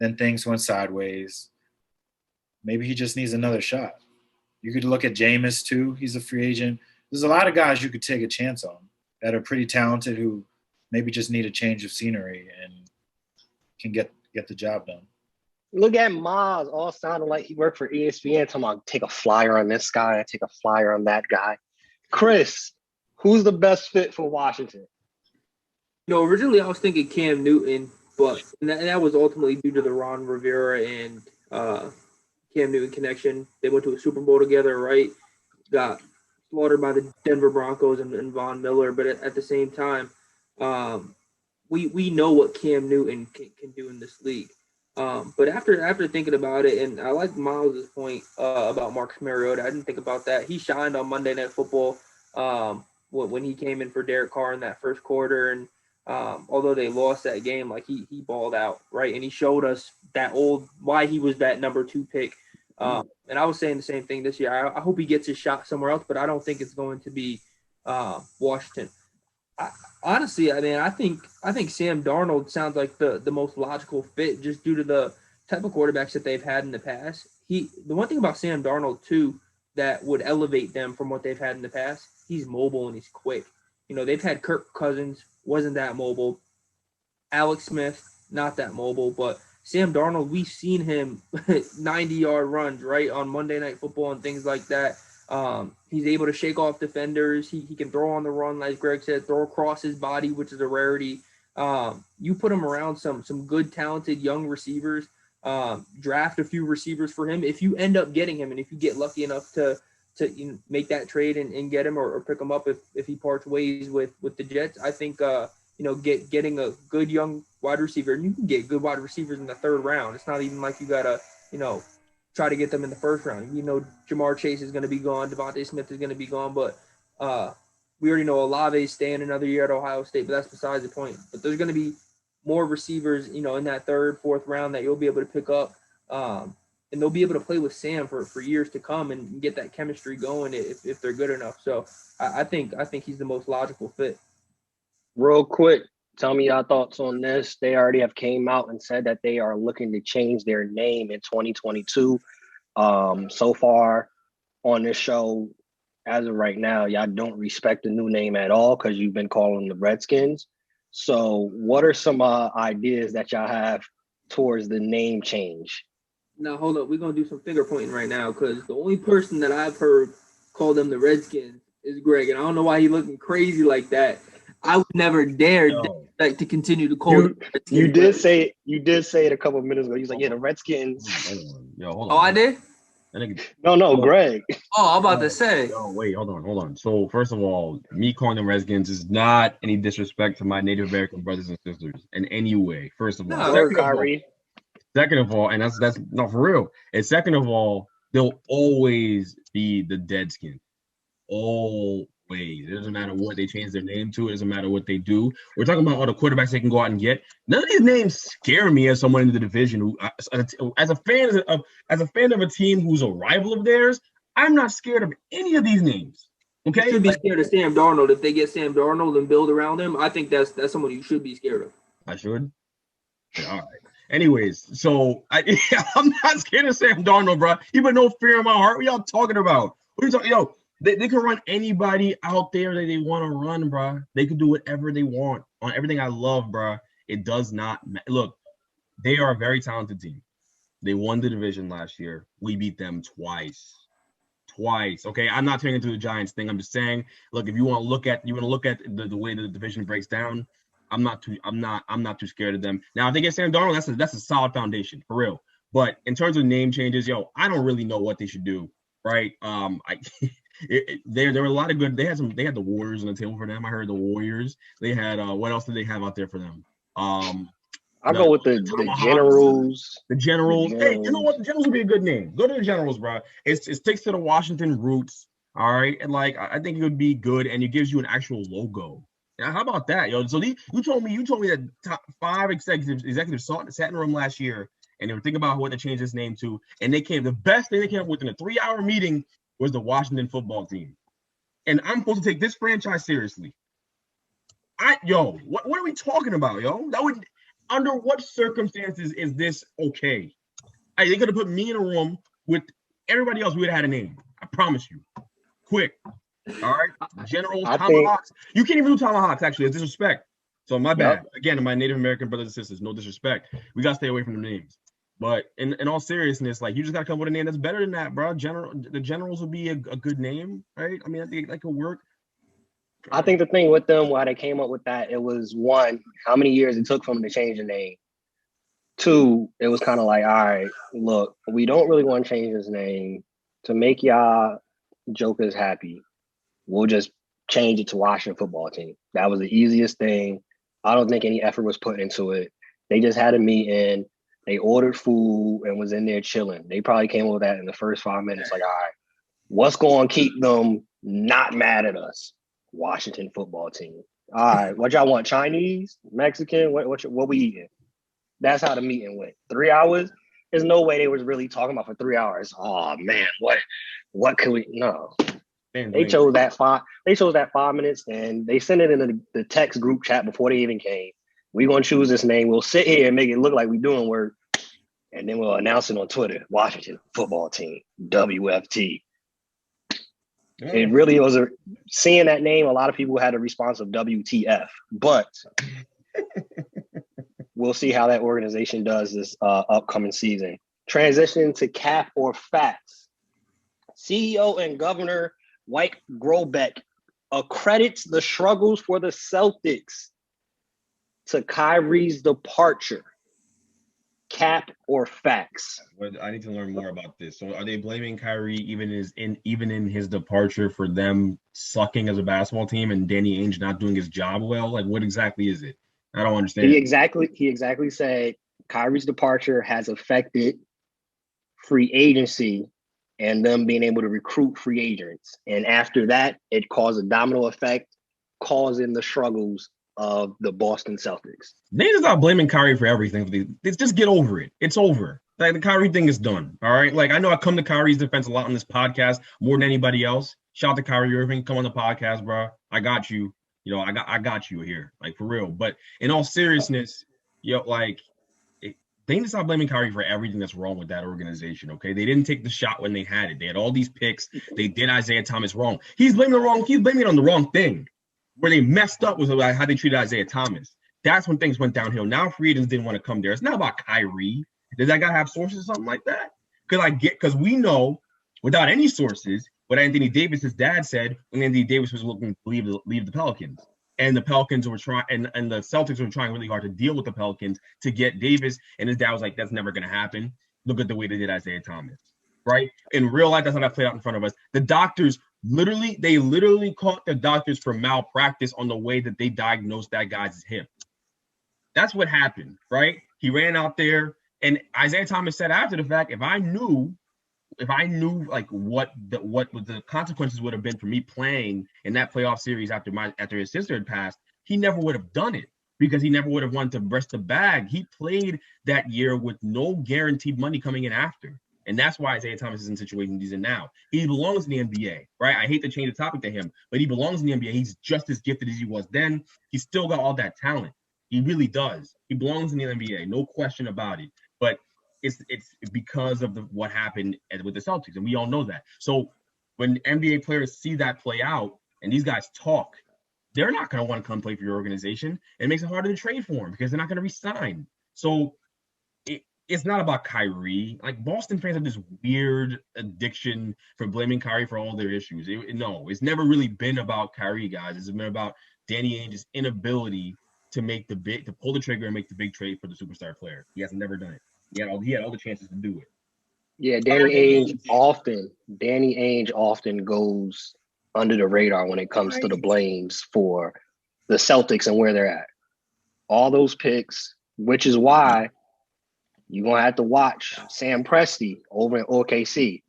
then things went sideways. Maybe he just needs another shot. You could look at Jameis too. He's a free agent. There's a lot of guys you could take a chance on that are pretty talented who maybe just need a change of scenery and can get the job done. Look at Miles, all sounding like he worked for ESPN, talking about take a flyer on this guy, take a flyer on that guy. Chris, who's the best fit for Washington? Originally I was thinking Cam Newton, but that was ultimately due to the Ron Rivera and Cam Newton connection. They went to a Super Bowl together, right? Got slaughtered by the Denver Broncos and Von Miller, but at the same time, we know what Cam Newton can do in this league. But after thinking about it, and I like Miles' point about Marcus Mariota. I didn't think about that. He shined on Monday Night Football when he came in for Derek Carr in that first quarter, and although they lost that game, like he balled out, right? And he showed us why he was that number 2 pick. And I was saying the same thing this year. I hope he gets his shot somewhere else, but I don't think it's going to be Washington. Honestly, I mean, I think Sam Darnold sounds like the most logical fit just due to the type of quarterbacks that they've had in the past. The one thing about Sam Darnold too that would elevate them from what they've had in the past, he's mobile and he's quick. They've had Kirk Cousins, wasn't that mobile. Alex Smith, not that mobile, but Sam Darnold, we've seen him 90-yard runs, right, on Monday Night Football and things like that. He's able to shake off defenders. He can throw on the run, like Greg said, throw across his body, which is a rarity. You put him around some good, talented young receivers, draft a few receivers for him. If you end up getting him, and if you get lucky enough to make that trade and get him or pick him up if he parts ways with the Jets, I think getting a good young wide receiver, and you can get good wide receivers in the 3rd round. It's not even like you gotta try to get them in the 1st round. Jamar Chase is going to be gone. Devontae Smith is going to be gone, but we already know Olave's staying another year at Ohio State, but that's besides the point. But there's going to be more receivers, in that 3rd, 4th round that you'll be able to pick up, and they'll be able to play with Sam for years to come and get that chemistry going if they're good enough. So I think he's the most logical fit. Real quick, tell me your thoughts on this. They already have came out and said that they are looking to change their name in 2022. So far on this show, as of right now, y'all don't respect the new name at all because you've been calling them the Redskins. So what are some ideas that y'all have towards the name change? Now, hold up. We're going to do some finger pointing right now because the only person that I've heard call them the Redskins is Greg, and I don't know why he's looking crazy like that. I would never dare to continue to call them. You did say it a couple of minutes ago. He's like, yeah, the Redskins. Hold on. Oh, I did? No, Greg. Oh, I'm about to say. No, wait, hold on. So first of all, me calling them Redskins is not any disrespect to my Native American brothers and sisters in any way. First of all, second of all, and that's not for real. And second of all, they'll always be the Deadskins. Always. It doesn't matter what they change their name to. It doesn't matter what they do. We're talking about all the quarterbacks they can go out and get. None of these names scare me as someone in the division who, as a fan of a team who's a rival of theirs, I'm not scared of any of these names. Okay, you should be scared of Sam Darnold. If they get Sam Darnold and build around him, I think that's someone you should be scared of. I should. Yeah, all right. Anyways, so I'm not scared of Sam Darnold, bro. You put no fear in my heart. What y'all talking about? What are you talking? Yo. They can run anybody out there that they want to run, bro. They can do whatever they want on everything I love, bro. It does not look. They are a very talented team. They won the division last year. We beat them twice. Okay, I'm not turning into the Giants thing. I'm just saying, look, if you want to look at the way the division breaks down, I'm not too scared of them. Now, if they get Sam Darnold, that's a solid foundation for real. But in terms of name changes, I don't really know what they should do, right? There were a lot of good. They had the Warriors on the table for them. I heard the Warriors. They had what else did they have out there for them? I'll go with the Generals. The Generals. Hey, you know what? The Generals would be a good name. Go to the Generals, bro. It sticks to the Washington roots. All right, and like I think it would be good, and it gives you an actual logo. Now, how about that, yo? So you told me that top 5 executives sat in the room last year, and they were thinking about what to change this name to, and the best thing they came up with in a 3-hour meeting was the Washington football team. And I'm supposed to take this franchise seriously. What are we talking about, yo? Under what circumstances is this okay? They could have put me in a room with everybody else. We would have had a name. I promise you. Quick. All right. Generals, Tomahawks. You can't even do Tomahawks, actually. It's disrespect. So my bad. Again, to my Native American brothers and sisters, no disrespect. We got to stay away from the names. But in all seriousness, like, you just got to come up with a name that's better than that, bro. The Generals would be a good name, right? I mean, I think that could work. I think the thing with them, why they came up with that, it was, 1, how many years it took for them to change the name. 2, it was kind of like, all right, look, we don't really want to change this name to make y'all jokers happy. We'll just change it to Washington football team. That was the easiest thing. I don't think any effort was put into it. They just had a meeting. They ordered food and was in there chilling. They probably came up with that in the first 5 minutes. Like, all right, what's going to keep them not mad at us? Washington football team. All right, what y'all want? Chinese, Mexican? What we eating? That's how the meeting went. 3 hours. There's no way they was really talking about for 3 hours. Oh man, what can we? No, they chose that 5. They chose that 5 minutes, and they sent it in the text group chat before they even came. We're gonna choose this name. We'll sit here and make it look like we're doing work, and then we'll announce it on Twitter. Washington football team, WFT. It really was seeing that name. A lot of people had a response of WTF, but we'll see how that organization does this upcoming season. Transition to cap or facts. CEO and Governor Mike Grobeck accredits the struggles for the Celtics to Kyrie's departure. Cap or facts? I need to learn more about this. So, are they blaming Kyrie even in his departure for them sucking as a basketball team and Danny Ainge not doing his job well? Like, what exactly is it? I don't understand. He exactly said Kyrie's departure has affected free agency and them being able to recruit free agents. And after that, it caused a domino effect, causing the struggles of the Boston Celtics. They just stop blaming Kyrie for everything. Just get over it. It's over. Like, the Kyrie thing is done. All right. Like, I know I come to Kyrie's defense a lot on this podcast more than anybody else. Shout out to Kyrie Irving. Come on the podcast, bro. I got you. You know, I got you here, like, for real. But in all seriousness, they need to stop blaming Kyrie for everything that's wrong with that organization, okay? They didn't take the shot when they had it. They had all these picks. They did Isaiah Thomas wrong. He's blaming it on the wrong thing. Where they messed up was how they treated Isaiah Thomas. That's when things went downhill. Now free agents didn't want to come there. It's not about Kyrie. Does that guy have sources or something like that? Because we know, without any sources, what Anthony Davis' dad said when Anthony Davis was looking to leave the Pelicans. And the Pelicans were trying, and the Celtics were trying really hard to deal with the Pelicans to get Davis. And his dad was like, that's never going to happen. Look at the way they did Isaiah Thomas, right? In real life, that's how that played out in front of us. The doctors literally caught the doctors for malpractice on the way that they diagnosed that guy's hip. That's what happened, right? He ran out there, and Isaiah Thomas said after the fact, if I knew like what the consequences would have been for me playing in that playoff series after his sister had passed, he never would have done it because he never would have wanted to breast the bag. He played that year with no guaranteed money coming in after. And that's why Isaiah Thomas is in the situation he's in now. He belongs in the NBA, right? I hate to change the topic to him, but he belongs in the NBA. He's just as gifted as he was then. He's still got all that talent. He really does. He belongs in the NBA, no question about it. But it's because of what happened with the Celtics, and we all know that. So when NBA players see that play out and these guys talk, they're not going to want to come play for your organization. It makes it harder to trade for them because they're not going to resign. So it's not about Kyrie. Like, Boston fans have this weird addiction for blaming Kyrie for all their issues. It's never really been about Kyrie, guys. It's been about Danny Ainge's inability to pull the trigger and make the big trade for the superstar player. He has never done it. He had all the chances to do it. Yeah, Danny Ainge often goes under the radar when it comes to the blames for the Celtics and where they're at. All those picks, which is why you're gonna have to watch Sam Presti over in OKC.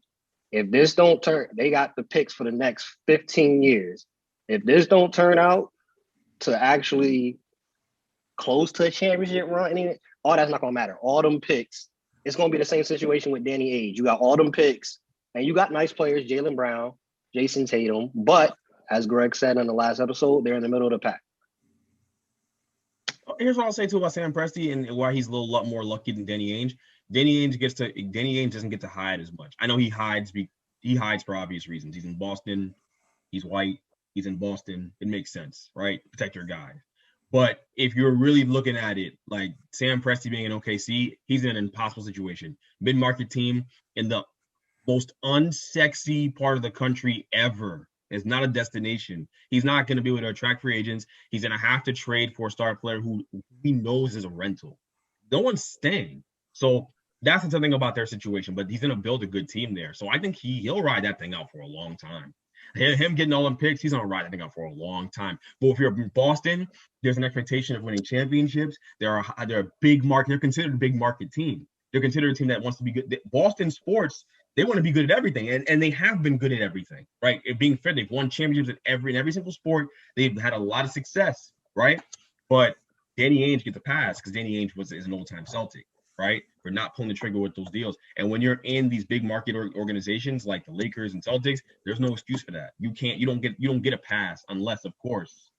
If this don't turn, they got the picks for the next 15 years. If this don't turn out to actually close to a championship run, all that's not gonna matter. All them picks, it's gonna be the same situation with Danny Ainge. You got all them picks, and you got nice players, Jaylen Brown, Jason Tatum, but as Greg said in the last episode, they're in the middle of the pack. Here's what I'll say too about Sam Presti and why he's a lot more lucky than Danny Ainge. Danny Ainge doesn't get to hide as much. I know he hides for obvious reasons. He's in Boston, he's white, he's in Boston. It makes sense, right? Protect your guy. But if you're really looking at it, like Sam Presti being in OKC, he's in an impossible situation. Mid-market team in the most unsexy part of the country ever. It's not a destination. He's not going to be able to attract free agents. He's going to have to trade for a star player who he knows is a rental. No one's staying. So that's the thing about their situation. But he's going to build a good team there. So I think he'll ride that thing out for a long time. Him getting all them picks, he's going to ride that thing out for a long time. But if you're in Boston, there's an expectation of winning championships. They're a big market. They're considered a big market team. They're considered a team that wants to be good. Boston sports, they want to be good at everything, and they have been good at everything, right? It being fair, they've won championships in every single sport. They've had a lot of success, right? But Danny Ainge gets a pass because Danny Ainge is an old-time Celtic, right? For not pulling the trigger with those deals. And when you're in these big market organizations like the Lakers and Celtics, there's no excuse for that. You don't get a pass unless, of course,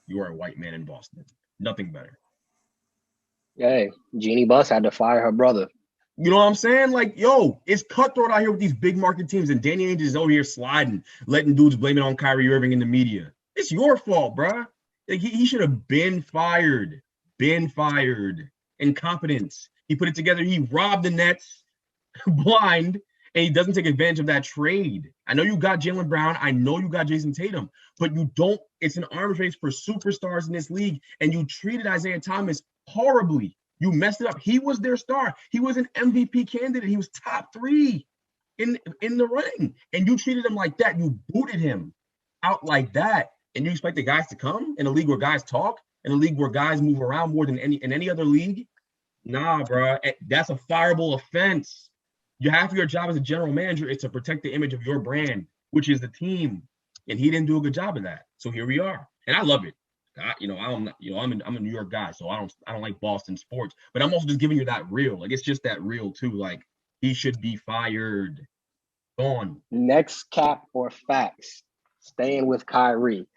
you are a white man in Boston. Nothing better. Hey, Jeannie Buss had to fire her brother. You know what I'm saying? Like, yo, it's cutthroat out here with these big market teams, and Danny Ainge is over here sliding, letting dudes blame it on Kyrie Irving in the media. It's your fault, bruh. Like, he should have been fired. Incompetence. He put it together. He robbed the Nets blind, and he doesn't take advantage of that trade. I know you got Jaylen Brown. I know you got Jason Tatum, but you don't. It's an arms race for superstars in this league, and you treated Isaiah Thomas horribly. You messed it up. He was their star. He was an MVP candidate. He was top 3 in the running. And you treated him like that. You booted him out like that. And you expect the guys to come in a league where guys talk, in a league where guys move around more than any other league? Nah, bro. That's a fireable offense. Half of your job as a general manager is to protect the image of your brand, which is the team. And he didn't do a good job of that. So here we are. And I love it. I'm a New York guy, so I don't like Boston sports, but I'm also just giving you that real. Like, it's just that real too. Like, he should be fired. Gone. Next cap or facts. Staying with Kyrie.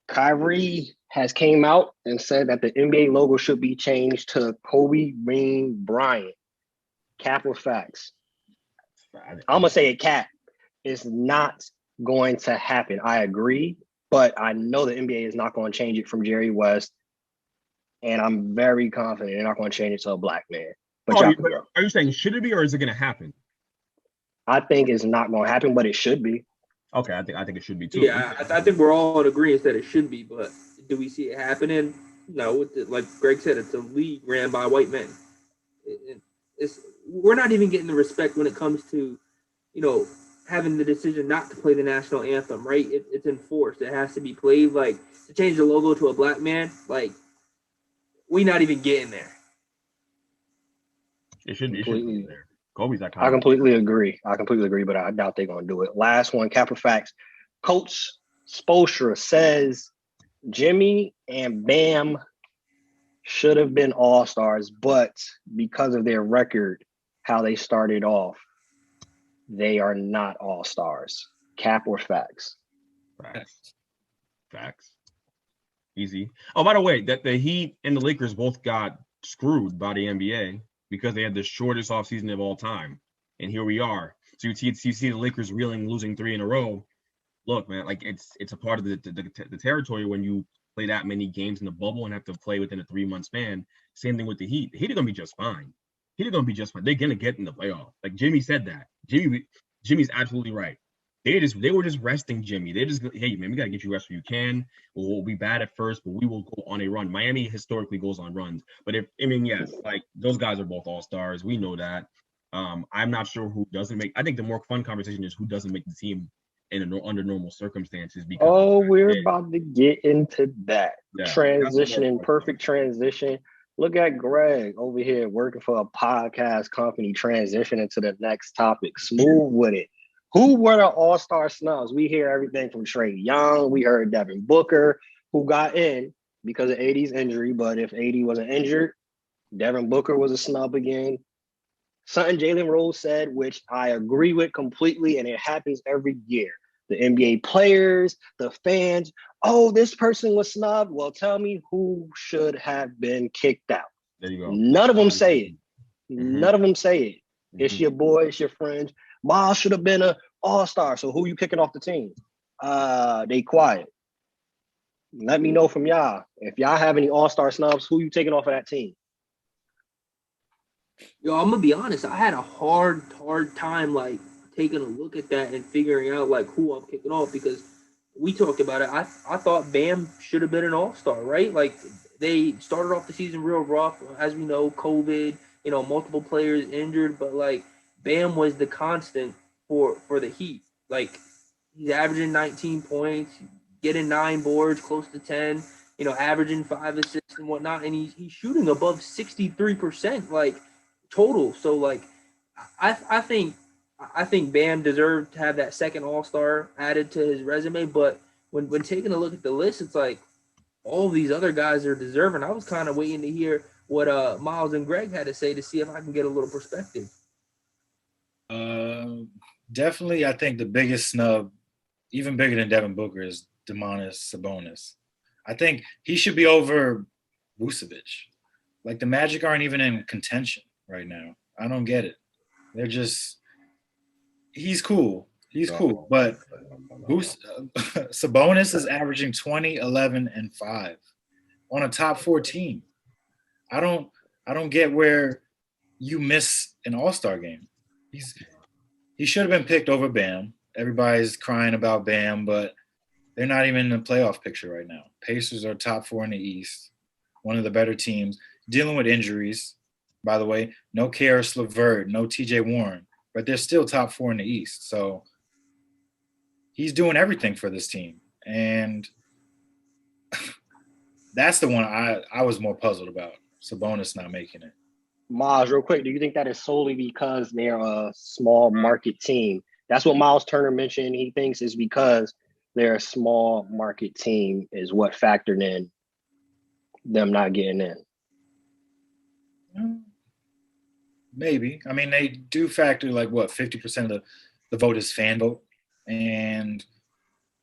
Kyrie has came out and said that the NBA logo should be changed to Kobe Bean Bryant. Cap or facts? I'm gonna say a cap. It's not going to happen. I agree. But I know the NBA is not going to change it from Jerry West, and I'm very confident they're not going to change it to a black man. But are you saying should it be, or is it going to happen? I think it's not going to happen, but it should be. Okay, I think it should be too. Yeah, I think we're all in agreement that it should be, but do we see it happening? No. Like Greg said, it's a league ran by white men. We're not even getting the respect when it comes to, having the decision not to play the national anthem, right? It's enforced. It has to be played. Like, to change the logo to a black man, like, we not even getting there. It should be there. Kobe's that I completely agree, but I doubt they're going to do it. Last one, cap or facts. Coach Spoelstra says Jimmy and Bam should have been all-stars, but because of their record, how they started off, they are not all-stars. Cap or facts? Facts. Easy. Oh, by the way, that the Heat and the Lakers both got screwed by the NBA because they had the shortest offseason of all time. And here we are. So you see the Lakers reeling, losing 3 in a row. Look, man, like it's a part of the territory when you play that many games in the bubble and have to play within a 3-month span. Same thing with the Heat. The Heat are going to be just fine. They're going to be just fine. They're going to get in the playoff. Like Jimmy said that. Jimmy's absolutely right. They were just resting Jimmy. They just, hey, man, we got to get you rest when you can. We'll be bad at first, but we will go on a run. Miami historically goes on runs. But yes, like those guys are both all-stars. We know that. I'm not sure who doesn't make. I think the more fun conversation is who doesn't make the team under normal circumstances. Because we're about to get into that. Yeah, Transitioning, perfect transition. Look at Greg over here working for a podcast company, transitioning to the next topic. Smooth with it. Who were the all-star snubs? We hear everything from Trae Young. We heard Devin Booker, who got in because of AD's injury. But if AD wasn't injured, Devin Booker was a snub again. Something Jalen Rose said, which I agree with completely, and it happens every year. The NBA players, the fans, oh, this person was snubbed. Well, tell me who should have been kicked out. There you go. None of them say it. Mm-hmm. None of them say it. Mm-hmm. It's your boy, it's your friends. Miles should have been an all-star. So who you kicking off the team? They quiet. Let me know from y'all. If y'all have any all-star snubs, who you taking off of that team? Yo, I'm gonna be honest. I had a hard time like taking a look at that and figuring out like who I'm kicking off, because we talked about it. I thought Bam should have been an all-star, right? Like they started off the season real rough, as we know, COVID, multiple players injured, but like Bam was the constant for the Heat. Like he's averaging 19 points, getting 9 boards, close to 10, averaging 5 assists and whatnot, and he's shooting above 63%, like total. So like I think Bam deserved to have that second all-star added to his resume, but when taking a look at the list, it's like all these other guys are deserving. I was kind of waiting to hear what Miles and Greg had to say to see if I can get a little perspective. Definitely, I think the biggest snub, even bigger than Devin Booker, is Domantas Sabonis. I think he should be over Vucevic. Like the Magic aren't even in contention right now. I don't get it. They're just – he's cool. He's cool. But Sabonis is averaging 20, 11, and 5 on a top 4 team. I don't get where you miss an all-star game. He should have been picked over Bam. Everybody's crying about Bam, but they're not even in the playoff picture right now. Pacers are top 4 in the East, one of the better teams, dealing with injuries. By the way, no Karis LeVert, no TJ Warren, but they're still top 4 in the East. So he's doing everything for this team. And that's the one I was more puzzled about, Sabonis not making it. Miles, real quick, do you think that is solely because they're a small market team? That's what Miles Turner mentioned. He thinks is because they're a small market team is what factored in them not getting in. Maybe. I mean, they do factor 50% of the vote is fan vote. And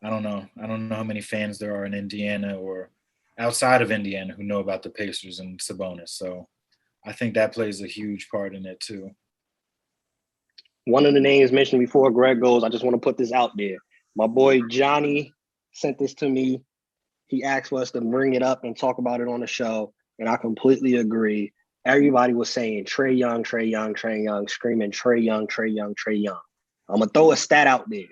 I don't know how many fans there are in Indiana or outside of Indiana who know about the Pacers and Sabonis. So I think that plays a huge part in it too. One of the names mentioned before Greg goes, I just want to put this out there. My boy Johnny sent this to me. He asked for us to bring it up and talk about it on the show, and I completely agree. Everybody was saying Trae Young, Trae Young, Trae Young, screaming Trae Young, Trae Young, Trae Young. I'm going to throw a stat out there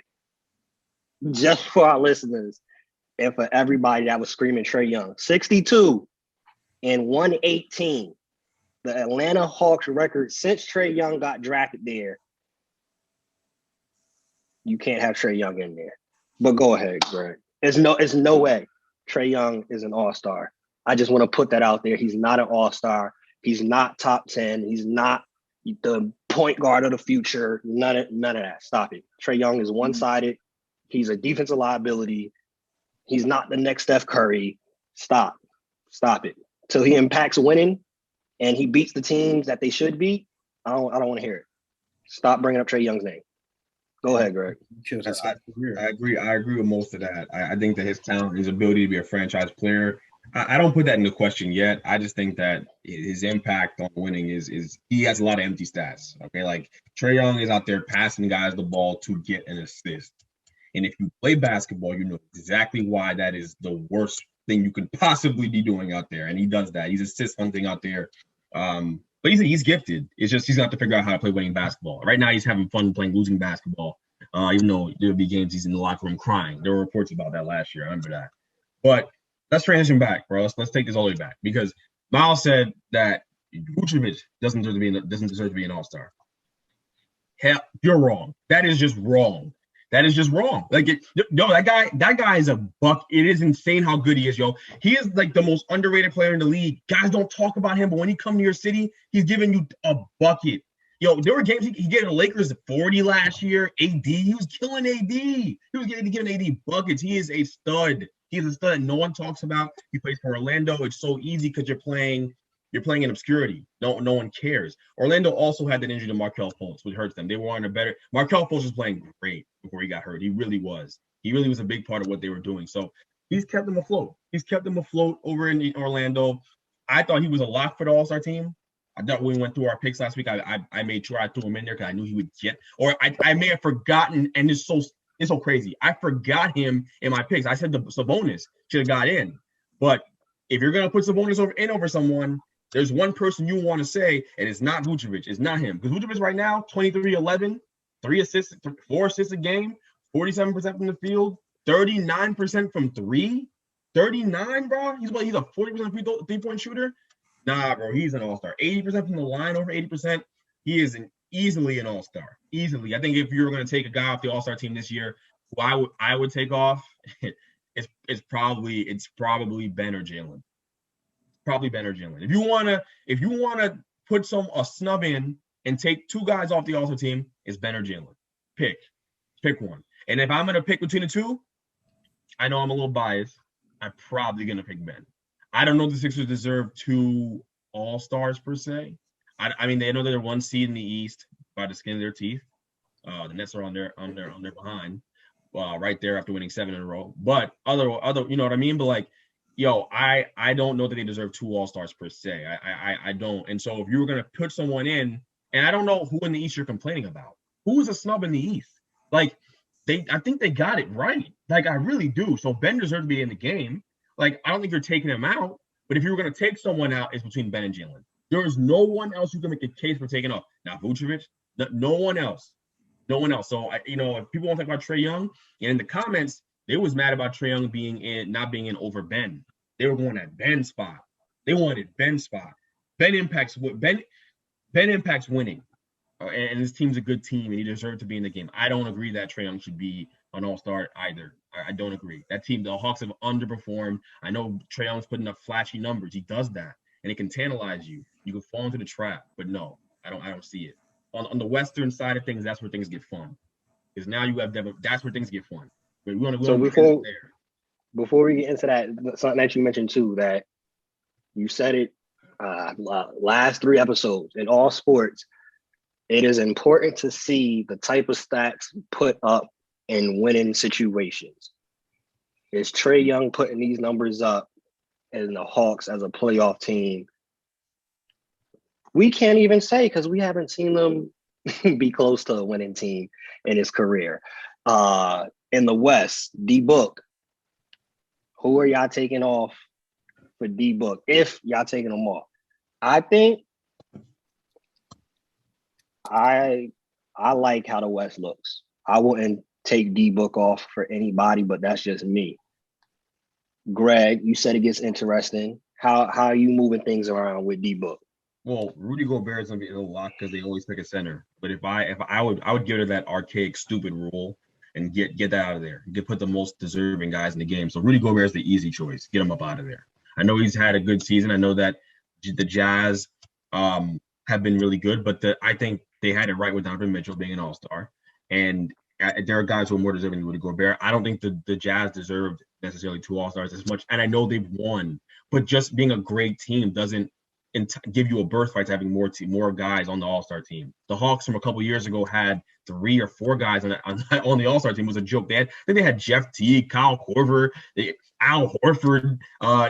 just for our listeners and for everybody that was screaming Trae Young. 62 and 118. The Atlanta Hawks record since Trae Young got drafted there. You can't have Trae Young in there. But go ahead, Greg. There's no way Trae Young is an all-star. I just want to put that out there. He's not an all-star. He's not top 10. He's not the point guard of the future. None of that. Stop it. Trae Young is one-sided. He's a defensive liability. He's not the next Steph Curry. Stop it. Till he impacts winning and he beats the teams that they should beat, I don't want to hear it. Stop bringing up Trae Young's name. Go ahead, Greg. I agree with most of that. I think that his talent, his ability to be a franchise player, I don't put that into question yet. I just think that his impact on winning is he has a lot of empty stats. Okay, like Trae Young is out there passing guys the ball to get an assist. And if you play basketball, you know exactly why that is the worst thing you could possibly be doing out there. And he does that. He's assist hunting out there. But he's gifted. It's just he's got to figure out how to play winning basketball. Right now, he's having fun playing losing basketball, even though there'll be games he's in the locker room crying. There were reports about that last year. I remember that. But let's transition back, bro. Let's take this all the way back, because Miles said that Vucevic doesn't deserve to be an all-star. hell, you're wrong. That is just wrong. That is just wrong. Like, that guy is a buck. It is insane how good he is, yo. He is like the most underrated player in the league. Guys don't talk about him, but when he comes to your city, he's giving you a bucket. Yo, there were games he gave the Lakers 40 last year. AD, he was killing AD. He was giving AD buckets. He is a stud. He's a stud no one talks about. He plays for Orlando. It's so easy because you're playing in obscurity. No one cares. Orlando also had that injury to Markelle Fultz, which hurts them. They were on a better. Markelle Fultz was playing great before he got hurt. He really was. He really was a big part of what they were doing. So he's kept them afloat. He's kept them afloat over in Orlando. I thought he was a lock for the All-Star team. I thought when we went through our picks last week, I made sure I threw him in there because I knew he would get. Or I may have forgotten, and it's so crazy. I forgot him in my picks. I said the Sabonis should have got in. But if you're gonna put Sabonis over someone, there's one person you want to say, and it's not Vucevic. It's not him. Because Vucevic right now, 23-11, 3 assists, 4 assists a game, 47% from the field, 39% from three. 39, bro. He's a 40% three-point shooter. Nah, bro, he's an all-star. 80% from the line, over 80%. He is easily an all-star. Easily. I think if you were going to take a guy off the all-star team this year, who I would take off, it's probably Ben or Jalen. Probably Ben or Jalen. If you wanna put a snub in and take 2 guys off the all-star team, it's Ben or Jalen. Pick one. And if I'm gonna pick between the 2, I know I'm a little biased. I'm probably gonna pick Ben. I don't know if the Sixers deserve 2 all-stars per se. I mean, they know they're 1 seed in the East by the skin of their teeth. The Nets are on their behind, right there after winning 7 in a row. But other, you know what I mean? But like, yo, I don't know that they deserve 2 all-stars per se. I don't. And so if you were gonna put someone in, and I don't know who in the East you're complaining about. Who is a snub in the East? Like, I think they got it right. Like, I really do. So Ben deserves to be in the game. Like, I don't think you're taking him out, but if you were going to take someone out, it's between Ben and Jalen. There is no one else you can make a case for taking off. Now, Vucevic, no one else. No one else. So, if people want to talk about Trae Young, and in the comments, they was mad about Trae Young not being in over Ben. They were going at Ben's spot. They wanted Ben's spot. Ben impacts winning. And his team's a good team, and he deserved to be in the game. I don't agree that Trae Young should be an all-star either. I don't agree. That team, the Hawks have underperformed. I know Trae Young's putting up flashy numbers. He does that, and it can tantalize you. You can fall into the trap, but no, I don't see it. On the Western side of things, that's where things get fun. Because now you have Devin. That's where things get fun. But before we get into that, something that you mentioned too, that you said it last 3 episodes in all sports. It is important to see the type of stats put up in winning situations. Is Trae Young putting these numbers up and the Hawks as a playoff team? We can't even say because we haven't seen them be close to a winning team in his career. In the West, D-Book, who are y'all taking off for D-Book if y'all taking them off? I think I like how the West looks. I wouldn't take D-Book off for anybody, but that's just me. Greg, you said it gets interesting. How are you moving things around with D-Book? Well, Rudy Gobert is gonna be in a lock because they always pick a center. But if I would give her that archaic, stupid rule and get that out of there. Put the most deserving guys in the game. So Rudy Gobert is the easy choice. Get him up out of there. I know he's had a good season. I know that the Jazz have been really good, but I think they had it right with Donovan Mitchell being an all-star. And there are guys who are more deserving than Rudy Gobert. I don't think the Jazz deserved necessarily 2 all-stars as much. And I know they've won, but just being a great team doesn't give you a birthright to having more guys on the all-star team. The Hawks from a couple years ago had 3 or 4 guys on the all-star team. It was a joke. They had Jeff Teague, Kyle Korver, Al Horford.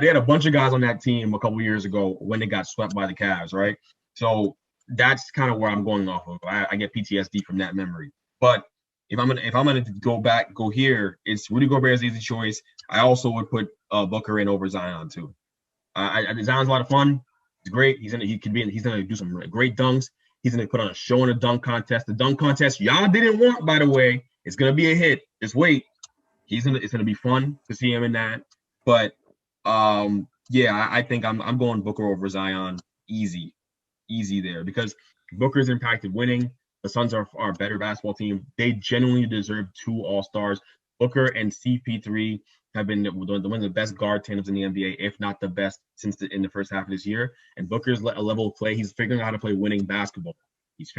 They had a bunch of guys on that team a couple years ago when they got swept by the Cavs, right? So that's kind of where I'm going off of. I get PTSD from that memory. But if I'm gonna go here, it's Rudy Gobert's easy choice. I also would put Booker in over Zion too. Zion's a lot of fun. It's great. He's gonna do some great dunks. He's gonna put on a show in a dunk contest. The dunk contest y'all didn't want, by the way. It's gonna be a hit. Just wait. It's gonna be fun to see him in that. But I think I'm going Booker over Zion. Easy there because Booker's impacted winning. The Suns are a better basketball team. They genuinely deserve 2 All-Stars. Booker and CP3 have been one of the best guard tandems in the NBA, if not the best in the first half of this year. And Booker's a level of play. He's figuring out how to play winning basketball. He's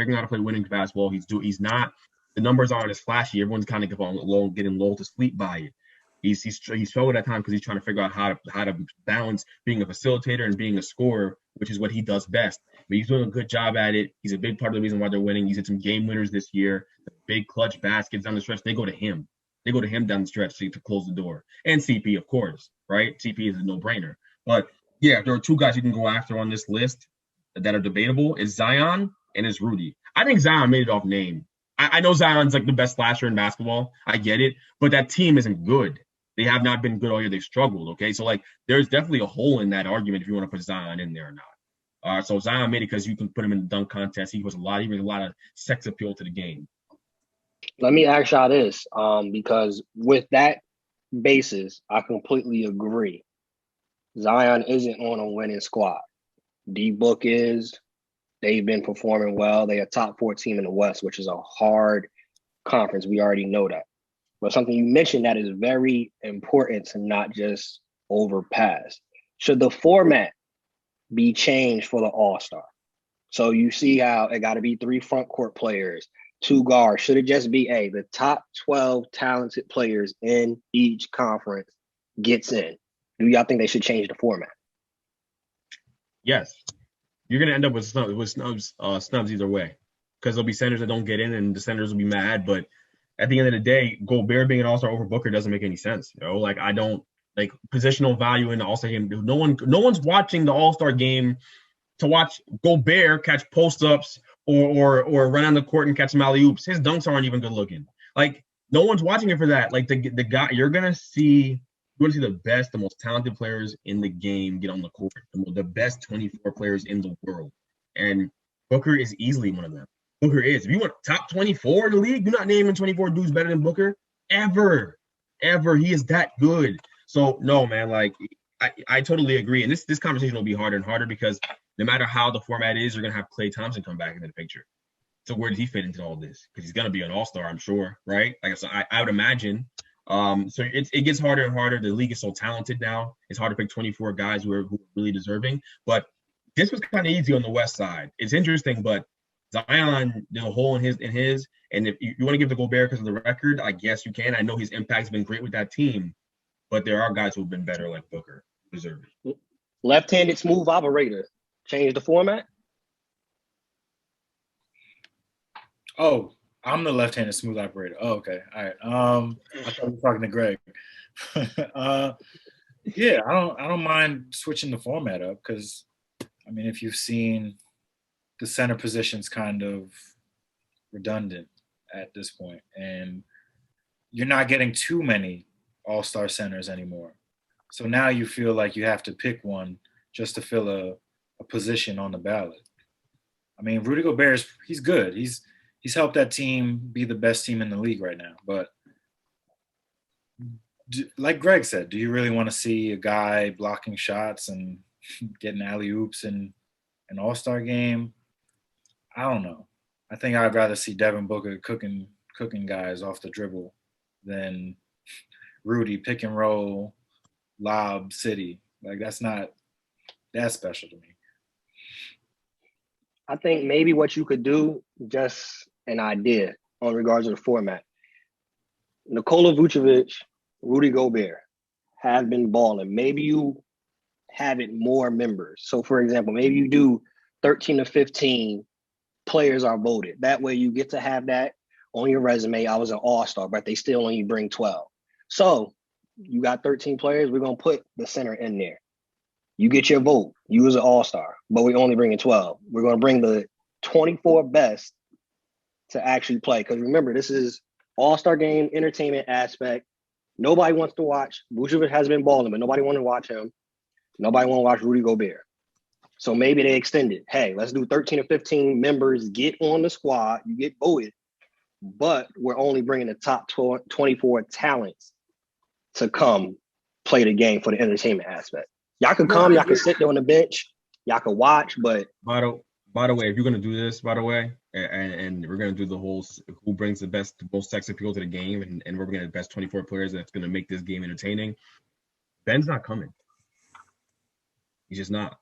not, the numbers aren't as flashy. Everyone's kind of getting lulled to sleep by it. He's struggled at times because he's trying to figure out how to balance being a facilitator and being a scorer, which is what he does best. But he's doing a good job at it. He's a big part of the reason why they're winning. He's hit some game winners this year. The big clutch baskets down the stretch, they go to him. They go to him down the stretch to close the door. And CP, of course, right? CP is a no-brainer. But, yeah, there are 2 guys you can go after on this list that are debatable. It's Zion and it's Rudy. I think Zion made it off name. I know Zion's like the best slasher in basketball. I get it. But that team isn't good. They have not been good all year. They've struggled, okay? So, like, there's definitely a hole in that argument if you want to put Zion in there or not. So Zion made it because you can put him in the dunk contest. He brings a lot of sex appeal to the game. Let me ask y'all this, because with that basis, I completely agree. Zion isn't on a winning squad. D-Book is. They've been performing well. They're a top 4 team in the West, which is a hard conference. We already know that. But something you mentioned that is very important to not just overpass. Should the format be changed for the All-Star? So you see how it got to be 3 front court players, 2 guards. Should it just be the top 12 talented players in each conference gets in? Do y'all think they should change the format? Yes. You're going to end up with snubs either way, because there'll be centers that don't get in and the centers will be mad. But at the end of the day, Gobert being an All-Star over Booker doesn't make any sense. Like, I don't like positional value in the All-Star game. No one's watching the All-Star game to watch Gobert catch post-ups or run on the court and catch some alley-oops. His dunks aren't even good looking. Like, no one's watching it for that. Like, the guy, you're gonna see the best, the most talented players in the game get on the court. The best 24 players in the world. And Booker is easily one of them. Booker is. If you want top 24 in the league, you're not naming 24 dudes better than Booker ever. He is that good. So no, man, like I totally agree. And this conversation will be harder and harder because no matter how the format is, you're gonna have Klay Thompson come back into the picture. So where does he fit into all this? Because he's gonna be an All-Star, I'm sure, right? Like so I would imagine. So it gets harder and harder. The league is so talented now. It's hard to pick 24 guys who are really deserving. But this was kind of easy on the West side. It's interesting, but Zion, there's a hole in his, and if you want to give the Gobert because of the record, I guess you can. I know his impact's been great with that team, but there are guys who've been better, like Booker, deserve it. Left-handed smooth operator, change the format. Oh, I'm the left-handed smooth operator. Oh, okay, all right. I thought we were talking to Greg. Yeah, I don't mind switching the format up because, I mean, if you've seen the center position's kind of redundant at this point, and you're not getting too many all-star centers anymore. So now you feel like you have to pick one just to fill a position on the ballot. I mean, Rudy Gobert, he's good. He's helped that team be the best team in the league right now. But like Greg said, do you really want to see a guy blocking shots and getting alley-oops in an all-star game? I don't know. I think I'd rather see Devin Booker cooking guys off the dribble than Rudy pick and roll, lob city. Like, that's not that special to me. I think maybe what you could do, just an idea on regards to the format. Nikola Vucevic, Rudy Gobert have been balling. Maybe you have it more members. So, for example, maybe you do 13 to 15 players are voted. That way you get to have that on your resume. I was an all-star, but they still only bring 12. So you got 13 players. We're going to put the center in there. You get your vote. You was an all-star, but we're only bringing 12. We're going to bring the 24 best to actually play. Because remember, this is all-star game, entertainment aspect. Nobody wants to watch. Vucevic has been balling, but nobody wants to watch him. Nobody want to watch Rudy Gobert. So maybe they extended. Hey, let's do 13 or 15 members, get on the squad, you get voted, but we're only bringing the top 24 talents to come play the game for the entertainment aspect. Y'all can y'all can sit there on the bench, y'all can watch, but... By the way, if you're going to do this, and we're gonna do the whole who brings the most sex appeal to the game, and we're gonna get the best 24 players that's gonna make this game entertaining. Ben's not coming. He's just not.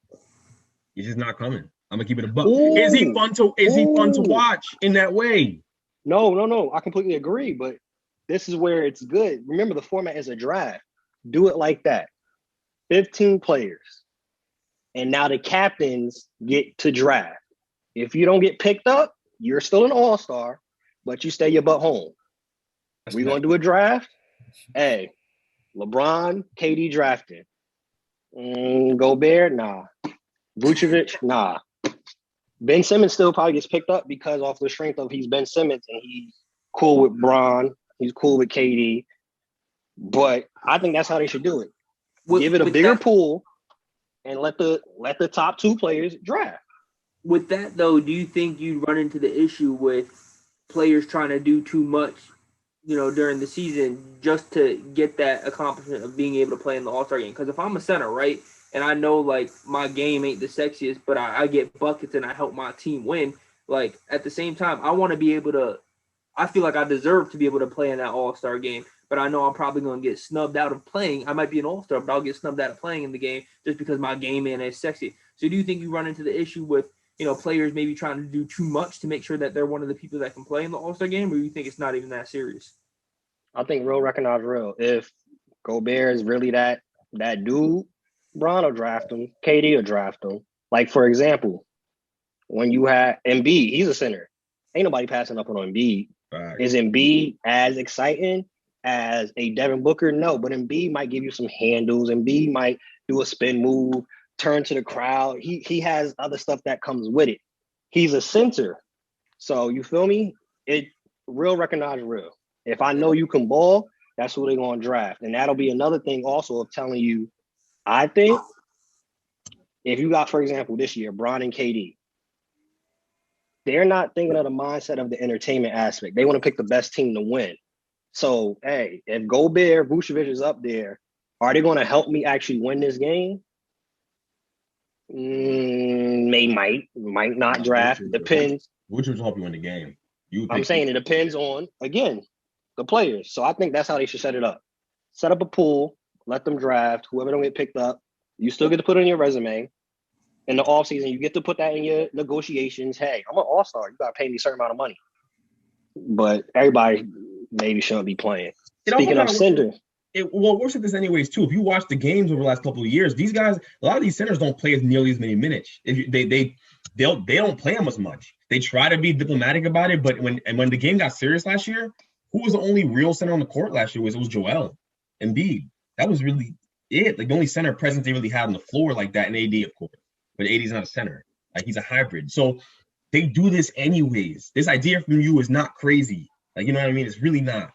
He's just not coming. I'm gonna keep it a buck. Is he fun to watch in that way? No. I completely agree, but this is where it's good. Remember, the format is a draft. Do it like that. 15 players. And now the captains get to draft. If you don't get picked up, you're still an all-star, but you stay your butt home. We're going to do a draft. Hey, LeBron, KD drafting. Gobert, nah. Vucevic, nah. Ben Simmons still probably gets picked up because off the strength of he's Ben Simmons and he's cool with Bron, he's cool with KD. But I think that's how they should do it. Give it a bigger pool and let the top 2 players draft. With that though, do you think you'd run into the issue with players trying to do too much, during the season just to get that accomplishment of being able to play in the All-Star game? Because if I'm a center, right, and I know like my game ain't the sexiest, but I get buckets and I help my team win. Like at the same time, I want to be able to. I feel like I deserve to be able to play in that All-Star game, but I know I'm probably going to get snubbed out of playing. I might be an All-Star, but I'll get snubbed out of playing in the game just because my game ain't as sexy. So do you think you run into the issue with players maybe trying to do too much to make sure that they're one of the people that can play in the All-Star game, or you think it's not even that serious? I think real recognize real. If Gobert is really that dude, Bron will draft him. KD will draft him. Like, for example, when you have Embiid, he's a center. Ain't nobody passing up on Embiid. Right. Is Embiid as exciting as a Devin Booker? No, but Embiid might give you some handles. Embiid might do a spin move, turn to the crowd. He has other stuff that comes with it. He's a center. So you feel me? It real recognize real. If I know you can ball, that's who they're going to draft. And that'll be another thing also of telling you, I think if you got, for example, this year, Bron and KD, they're not thinking of the mindset of the entertainment aspect. They want to pick the best team to win. So, hey, if Gobert, Vucevic is up there, are they going to help me actually win this game? They might not draft. Depends. Vucevic will help you win the game. I'm saying it depends on, again, the players. So I think that's how they should set it up. Set up a pool, let them draft. Whoever don't get picked up, you still get to put it on your resume. In the offseason, you get to put that in your negotiations. Hey, I'm an all-star. You got to pay me a certain amount of money. But everybody maybe shouldn't be playing. Speaking of centers. It works with this anyways, too. If you watch the games over the last couple of years, these guys, a lot of these centers don't play nearly as many minutes. They don't play them as much. They try to be diplomatic about it, but when the game got serious last year, who was the only real center on the court last year? It was Joel Embiid. That was really it. Like the only center presence they really had on the floor like that, and AD, of course. But AD's not a center. Like he's a hybrid. So they do this anyways. This idea from you is not crazy. Like, you know what I mean? It's really not.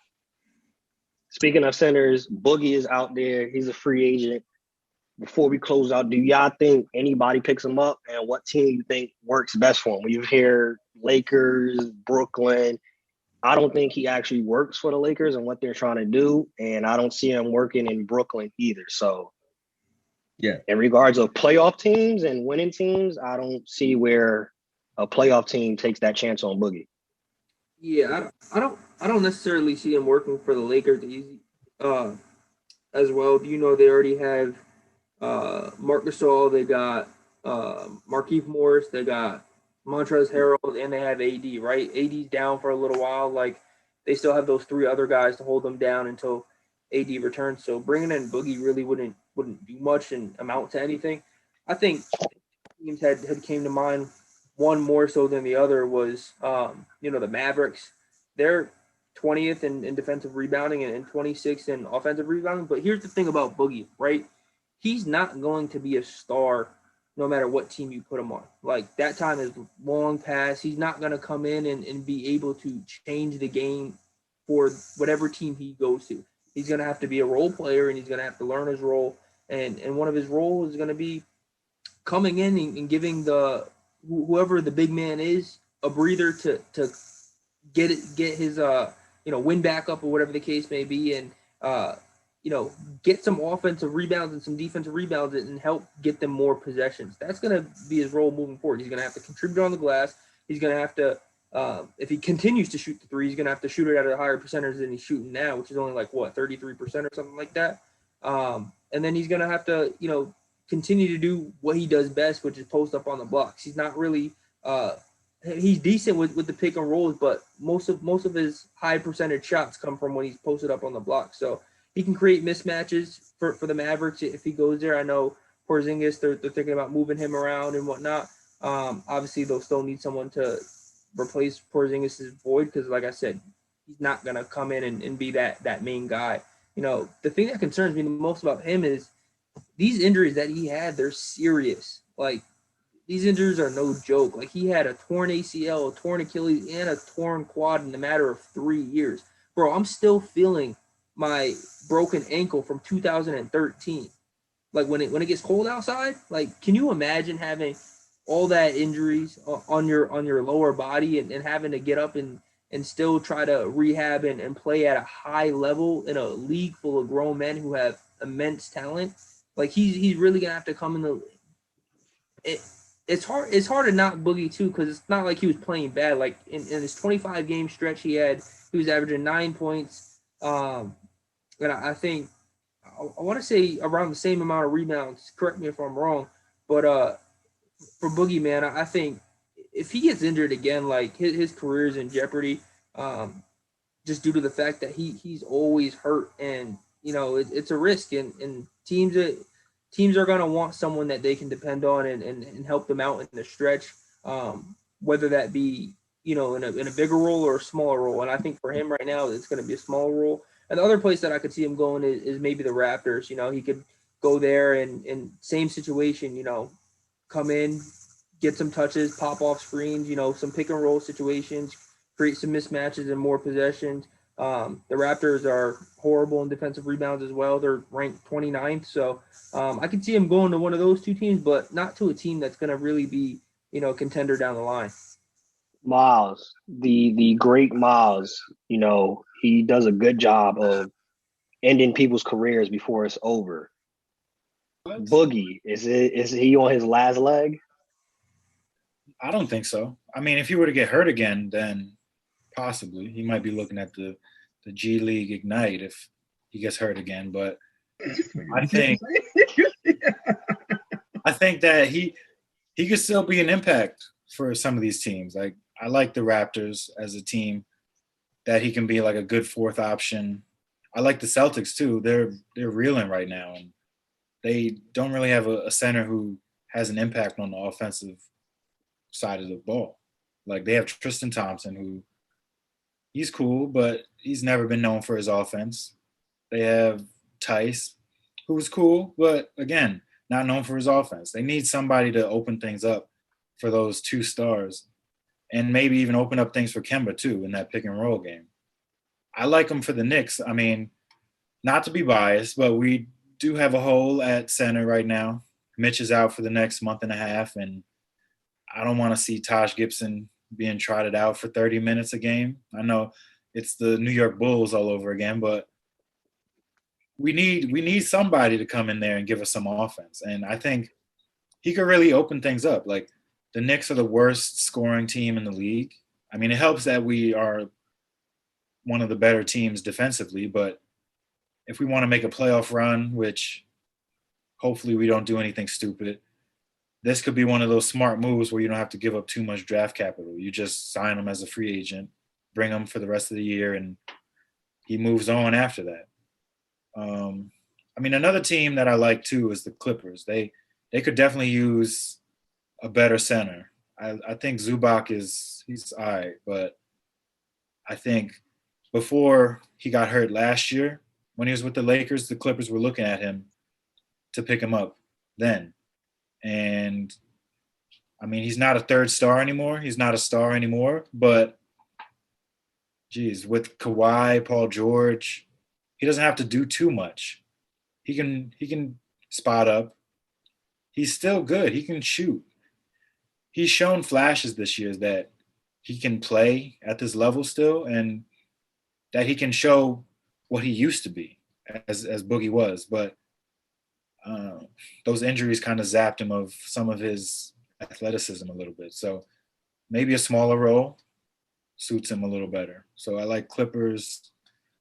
Speaking of centers, Boogie is out there. He's a free agent. Before we close out, do y'all think anybody picks him up, and what team you think works best for him? We hear Lakers, Brooklyn. I don't think he actually works for the Lakers and what they're trying to do, and I don't see him working in Brooklyn either. So, yeah, in regards of playoff teams and winning teams, I don't see where a playoff team takes that chance on Boogie. Yeah, I don't necessarily see him working for the Lakers as well. You know, they already have Marc Gasol, they got Markieff Morris, they got Montrezl Harrell, and they have AD, right? AD's down for a little while. Like, they still have those 3 other guys to hold them down until AD returns. So bringing in Boogie really wouldn't do much and amount to anything. I think teams had came to mind. One more so than the other was, the Mavericks. They're 20th in defensive rebounding and 26th in offensive rebounding. But here's the thing about Boogie, right? He's not going to be a star no matter what team you put him on. Like, that time is long past. He's not going to come in and be able to change the game for whatever team he goes to. He's going to have to be a role player, and he's going to have to learn his role. And one of his roles is going to be coming in and giving whoever the big man is a breather to get his win back up or whatever the case may be, and get some offensive rebounds and some defensive rebounds and help get them more possessions. That's going to be his role moving forward. He's going to have to contribute on the glass. He's going to have to If he continues to shoot the three, he's going to have to shoot it at a higher percentage than he's shooting now, which is only like, 33% or something like that. And then he's going to have to, continue to do what he does best, which is post up on the blocks. He's not really he's decent with the pick and rolls, but most of his high percentage shots come from when he's posted up on the block. So he can create mismatches for the Mavericks if he goes there. I know Porzingis, they're thinking about moving him around and whatnot. Obviously, they'll still need someone to replace Porzingis' void because, like I said, he's not going to come in and be that main guy. The thing that concerns me the most about him is these injuries that he had, they're serious. Like, these injuries are no joke. Like, he had a torn ACL, a torn Achilles, and a torn quad in a matter of 3 years. Bro, I'm still feeling my broken ankle from 2013. Like, when it gets cold outside, like, can you imagine having all that injuries on your lower body and having to get up and still try to rehab and play at a high level in a league full of grown men who have immense talent? Like, he's really gonna have to come in the. It's hard to knock Boogie too, because it's not like he was playing bad. Like in his 25 game stretch, he was averaging 9 points. And I think I want to say around the same amount of rebounds. Correct me if I'm wrong, but for Boogie, man, I think if he gets injured again, like his career is in jeopardy. Just due to the fact that he's always hurt, and it's a risk, and teams are going to want someone that they can depend on and help them out in the stretch, whether that be in a bigger role or a smaller role. And I think for him right now, it's going to be a small role. And the other place that I could see him going is maybe the Raptors. He could go there and same situation, come in, get some touches, pop off screens, some pick and roll situations, create some mismatches and more possessions. The Raptors are horrible in defensive rebounds as well. They're ranked 29th. So I can see him going to one of those two teams, but not to a team that's going to really be, a contender down the line. Miles, the great Miles, he does a good job of ending people's careers before it's over. What? Boogie, is he on his last leg? I don't think so. I mean, if he were to get hurt again, then possibly he might be looking at the G League Ignite if he gets hurt again. But I think that he could still be an impact for some of these teams. Like, I like the Raptors as a team that he can be like a good fourth option. I like the Celtics too. They're reeling right now, and they don't really have a center who has an impact on the offensive side of the ball. Like, they have Tristan Thompson, who he's cool, but he's never been known for his offense. They have Tice, who's cool, but again, not known for his offense. They need somebody to open things up for those two stars, and maybe even open up things for Kemba too in that pick and roll game. I like him for the Knicks. I mean, not to be biased, but we do have a hole at center right now. Mitch is out for the next month and a half, and I don't want to see Taj Gibson being trotted out for 30 minutes a game. I know it's the New York Bulls all over again, but we need somebody to come in there and give us some offense. And I think he could really open things up. Like, the Knicks are the worst scoring team in the league. I mean, it helps that we are one of the better teams defensively, but if we want to make a playoff run, which hopefully we don't do anything stupid, this could be one of those smart moves where you don't have to give up too much draft capital. You just sign him as a free agent, bring him for the rest of the year, and he moves on after that. I mean, another team that I like too is the Clippers. They could definitely use a better center. I think Zubac he's all right, but I think before he got hurt last year when he was with the Lakers, the Clippers were looking at him to pick him up then. And I mean, he's not a third star anymore. He's not a star anymore, but geez, with Kawhi, Paul George, he doesn't have to do too much. He can spot up. He's still good. He can shoot. He's shown flashes this year that he can play at this level still, and that he can show what he used to be as Boogie was. But those injuries kind of zapped him of some of his athleticism a little bit. So maybe a smaller role. suits him a little better. So I like Clippers,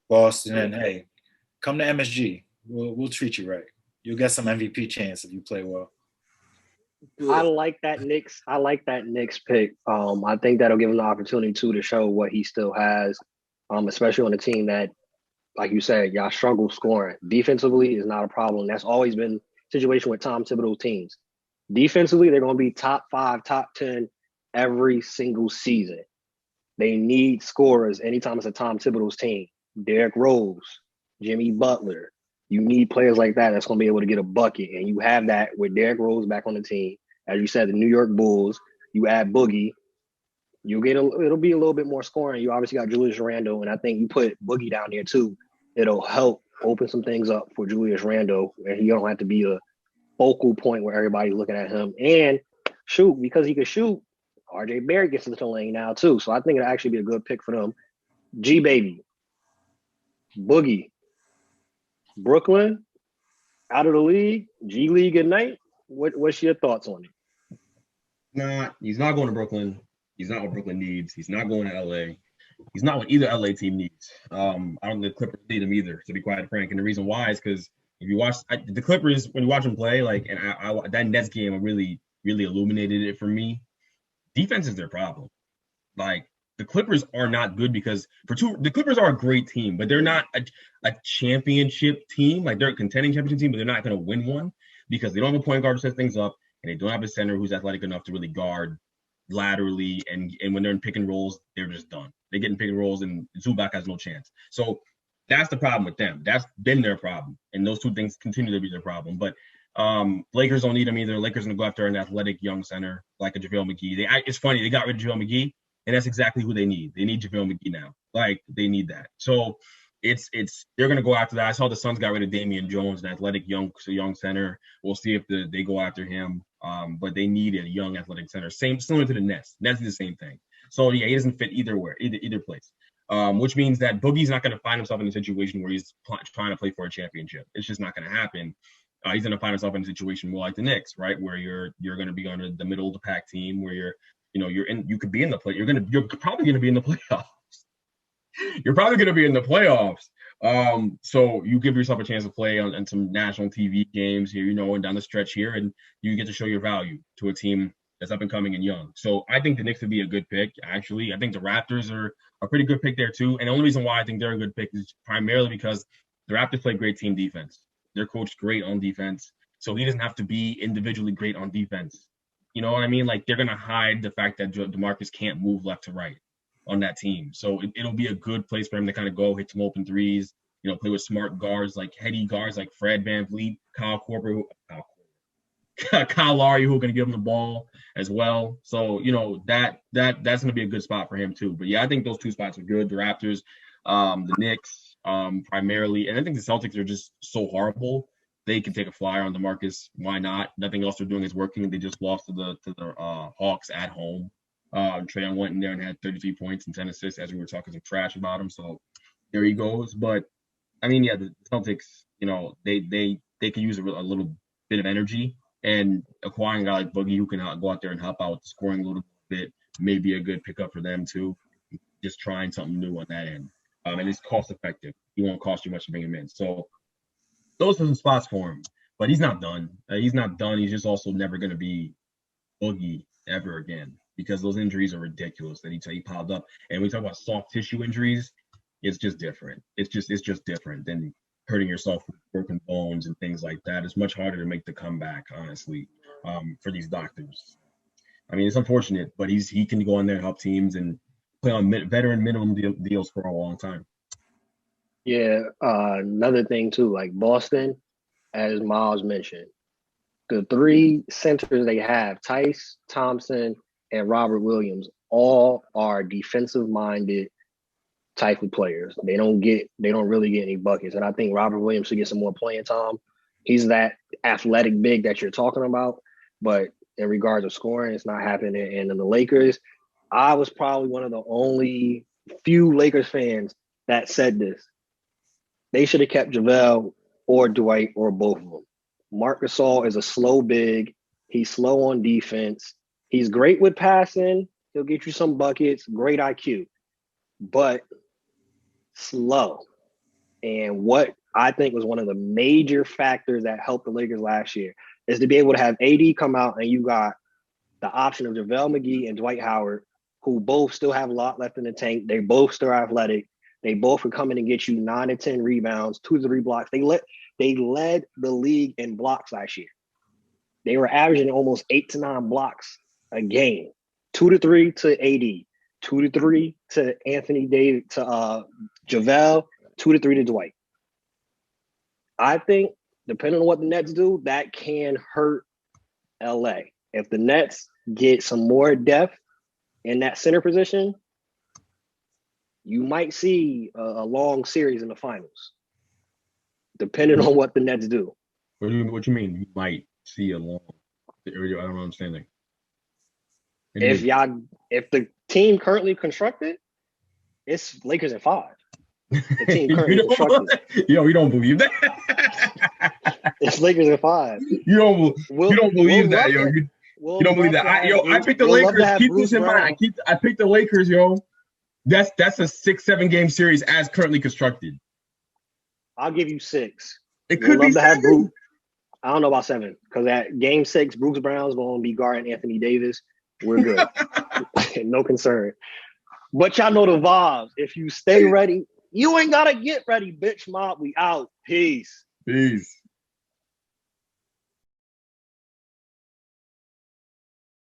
Boston, and hey, come to MSG. We'll treat you right. You'll get some MVP chance if you play well. I like that Knicks pick. I think that'll give him the opportunity to show what he still has, especially on a team that, like you said, y'all struggle scoring. Defensively is not a problem. That's always been the situation with Tom Thibodeau teams. Defensively, they're going to be top 5, top 10 every single season. They need scorers anytime it's a Tom Thibodeau's team. Derrick Rose, Jimmy Butler. You need players like that that's going to be able to get a bucket. And you have that with Derrick Rose back on the team. As you said, the New York Bulls, you add Boogie, it'll be a little bit more scoring. You obviously got Julius Randle, and I think you put Boogie down there too. It'll help open some things up for Julius Randle, and he don't have to be a focal point where everybody's looking at him. And shoot, because he can shoot, RJ Barrett gets into the lane now too. So I think it'll actually be a good pick for them. G Baby, Boogie, Brooklyn, out of the league, G League at night. What's your thoughts on it? Nah, he's not going to Brooklyn. He's not what Brooklyn needs. He's not going to LA. He's not what either LA team needs. I don't think the Clippers need him either, to be quite frank. And the reason why is because if you watch the Clippers, when you watch them play, like, and I that Nets game really illuminated it for me. Defense is their problem. Like, the Clippers are not good because the Clippers are a great team, but they're not a championship team. Like, they're a contending championship team, but they're not going to win one because they don't have a point guard to set things up, and they don't have a center who's athletic enough to really guard laterally. And when they're in pick and rolls, they're just done. They get in pick and rolls, and Zubac has no chance. So that's the problem with them. That's been their problem, and those two things continue to be their problem. But Lakers don't need them either. Lakers going to go after an athletic young center like a JaVale McGee. It's funny, they got rid of JaVale McGee, and that's exactly who they need. They need JaVale McGee now. Like, they need that. So they're going to go after that. I saw the Suns got rid of Damian Jones, an athletic young center. We'll see if they go after him. But they need a young athletic center. Similar to the Nets. Nets is the same thing. So yeah, he doesn't fit either place. Which means that Boogie's not going to find himself in a situation where he's trying to play for a championship. It's just not going to happen. He's going to find himself in a situation more like the Knicks, right, where you're going to be under the middle of the pack team, where you could be in the play. You're probably going to be in the playoffs. You're probably going to be in the playoffs. So you give yourself a chance to play on some national TV games here, and down the stretch here, and you get to show your value to a team that's up and coming and young. So I think the Knicks would be a good pick, actually. I think the Raptors are a pretty good pick there, too. And the only reason why I think they're a good pick is primarily because the Raptors play great team defense. They're coached great on defense. So he doesn't have to be individually great on defense. You know what I mean? Like, they're going to hide the fact that DeMarcus can't move left to right on that team. So it'll be a good place for him to kind of go hit some open threes, play with smart guards, like heady guards like Fred VanVleet, Kyle Lowry, who are going to give him the ball as well. So, that's going to be a good spot for him too. But yeah, I think those two spots are good. The Raptors, the Knicks, primarily. And I think the Celtics are just so horrible. They can take a flyer on DeMarcus. Why not? Nothing else they're doing is working. They just lost to the Hawks at home. Trae Young went in there and had 33 points and 10 assists as we were talking some trash about him. So there he goes. But I mean, yeah, the Celtics, they could use a little bit of energy, and acquiring a guy like Boogie who can go out there and help out with the scoring a little bit may be a good pickup for them too. Just trying something new on that end. And it's cost effective. He won't cost you much to bring him in. So those are some spots for him. But he's not done. He's not done. He's just also never going to be Boogie ever again, because those injuries are ridiculous that he piled up. And when we talk about soft tissue injuries, it's just different. It's just different than hurting yourself with broken bones and things like that. It's much harder to make the comeback, honestly, for these doctors. I mean, it's unfortunate, but he can go in there and help teams and play on veteran minimum deals for a long time. Yeah, another thing too, like Boston, as Miles mentioned, the three centers they have, Tice, Thompson, and Robert Williams, all are defensive-minded type of players. They don't really get any buckets. And I think Robert Williams should get some more playing time. He's that athletic big that you're talking about, but in regards to scoring, it's not happening. And in the Lakers, I was probably one of the only few Lakers fans that said this. They should have kept JaVale or Dwight or both of them. Marc Gasol is a slow big. He's slow on defense. He's great with passing. He'll get you some buckets, great IQ. but slow. And what I think was one of the major factors that helped the Lakers last year is to be able to have AD come out and you got the option of JaVale McGee and Dwight Howard, who both still have a lot left in the tank. They both still athletic. They both could come in and get you 9 to 10 rebounds, 2 to 3 blocks. They led the league in blocks last year. They were averaging almost 8 to 9 blocks a game. 2 to 3 to AD, 2 to 3 to Anthony Davis, to JaVale, 2 to 3 to Dwight. I think, depending on what the Nets do, that can hurt LA. If the Nets get some more depth in that center position, you might see a long series in the finals, depending on what the Nets do. What do you mean? You might see a long. I don't understand that. If the team currently constructed, it's Lakers in 5. The team currently constructed. Yo, we don't believe that. It's Lakers in 5. You don't believe that, yo. You don't believe that. I picked the Lakers. Keep Bruce this in mind. I picked the Lakers, yo. That's a 6-7 game series as currently constructed. I'll give you 6. It could be 7. Bruce. I don't know about 7 because at game 6, Bruce Brown's going to be guarding Anthony Davis. We're good. No concern. But y'all know the vibes. If you stay ready, you ain't got to get ready, bitch mob. We out. Peace. Peace.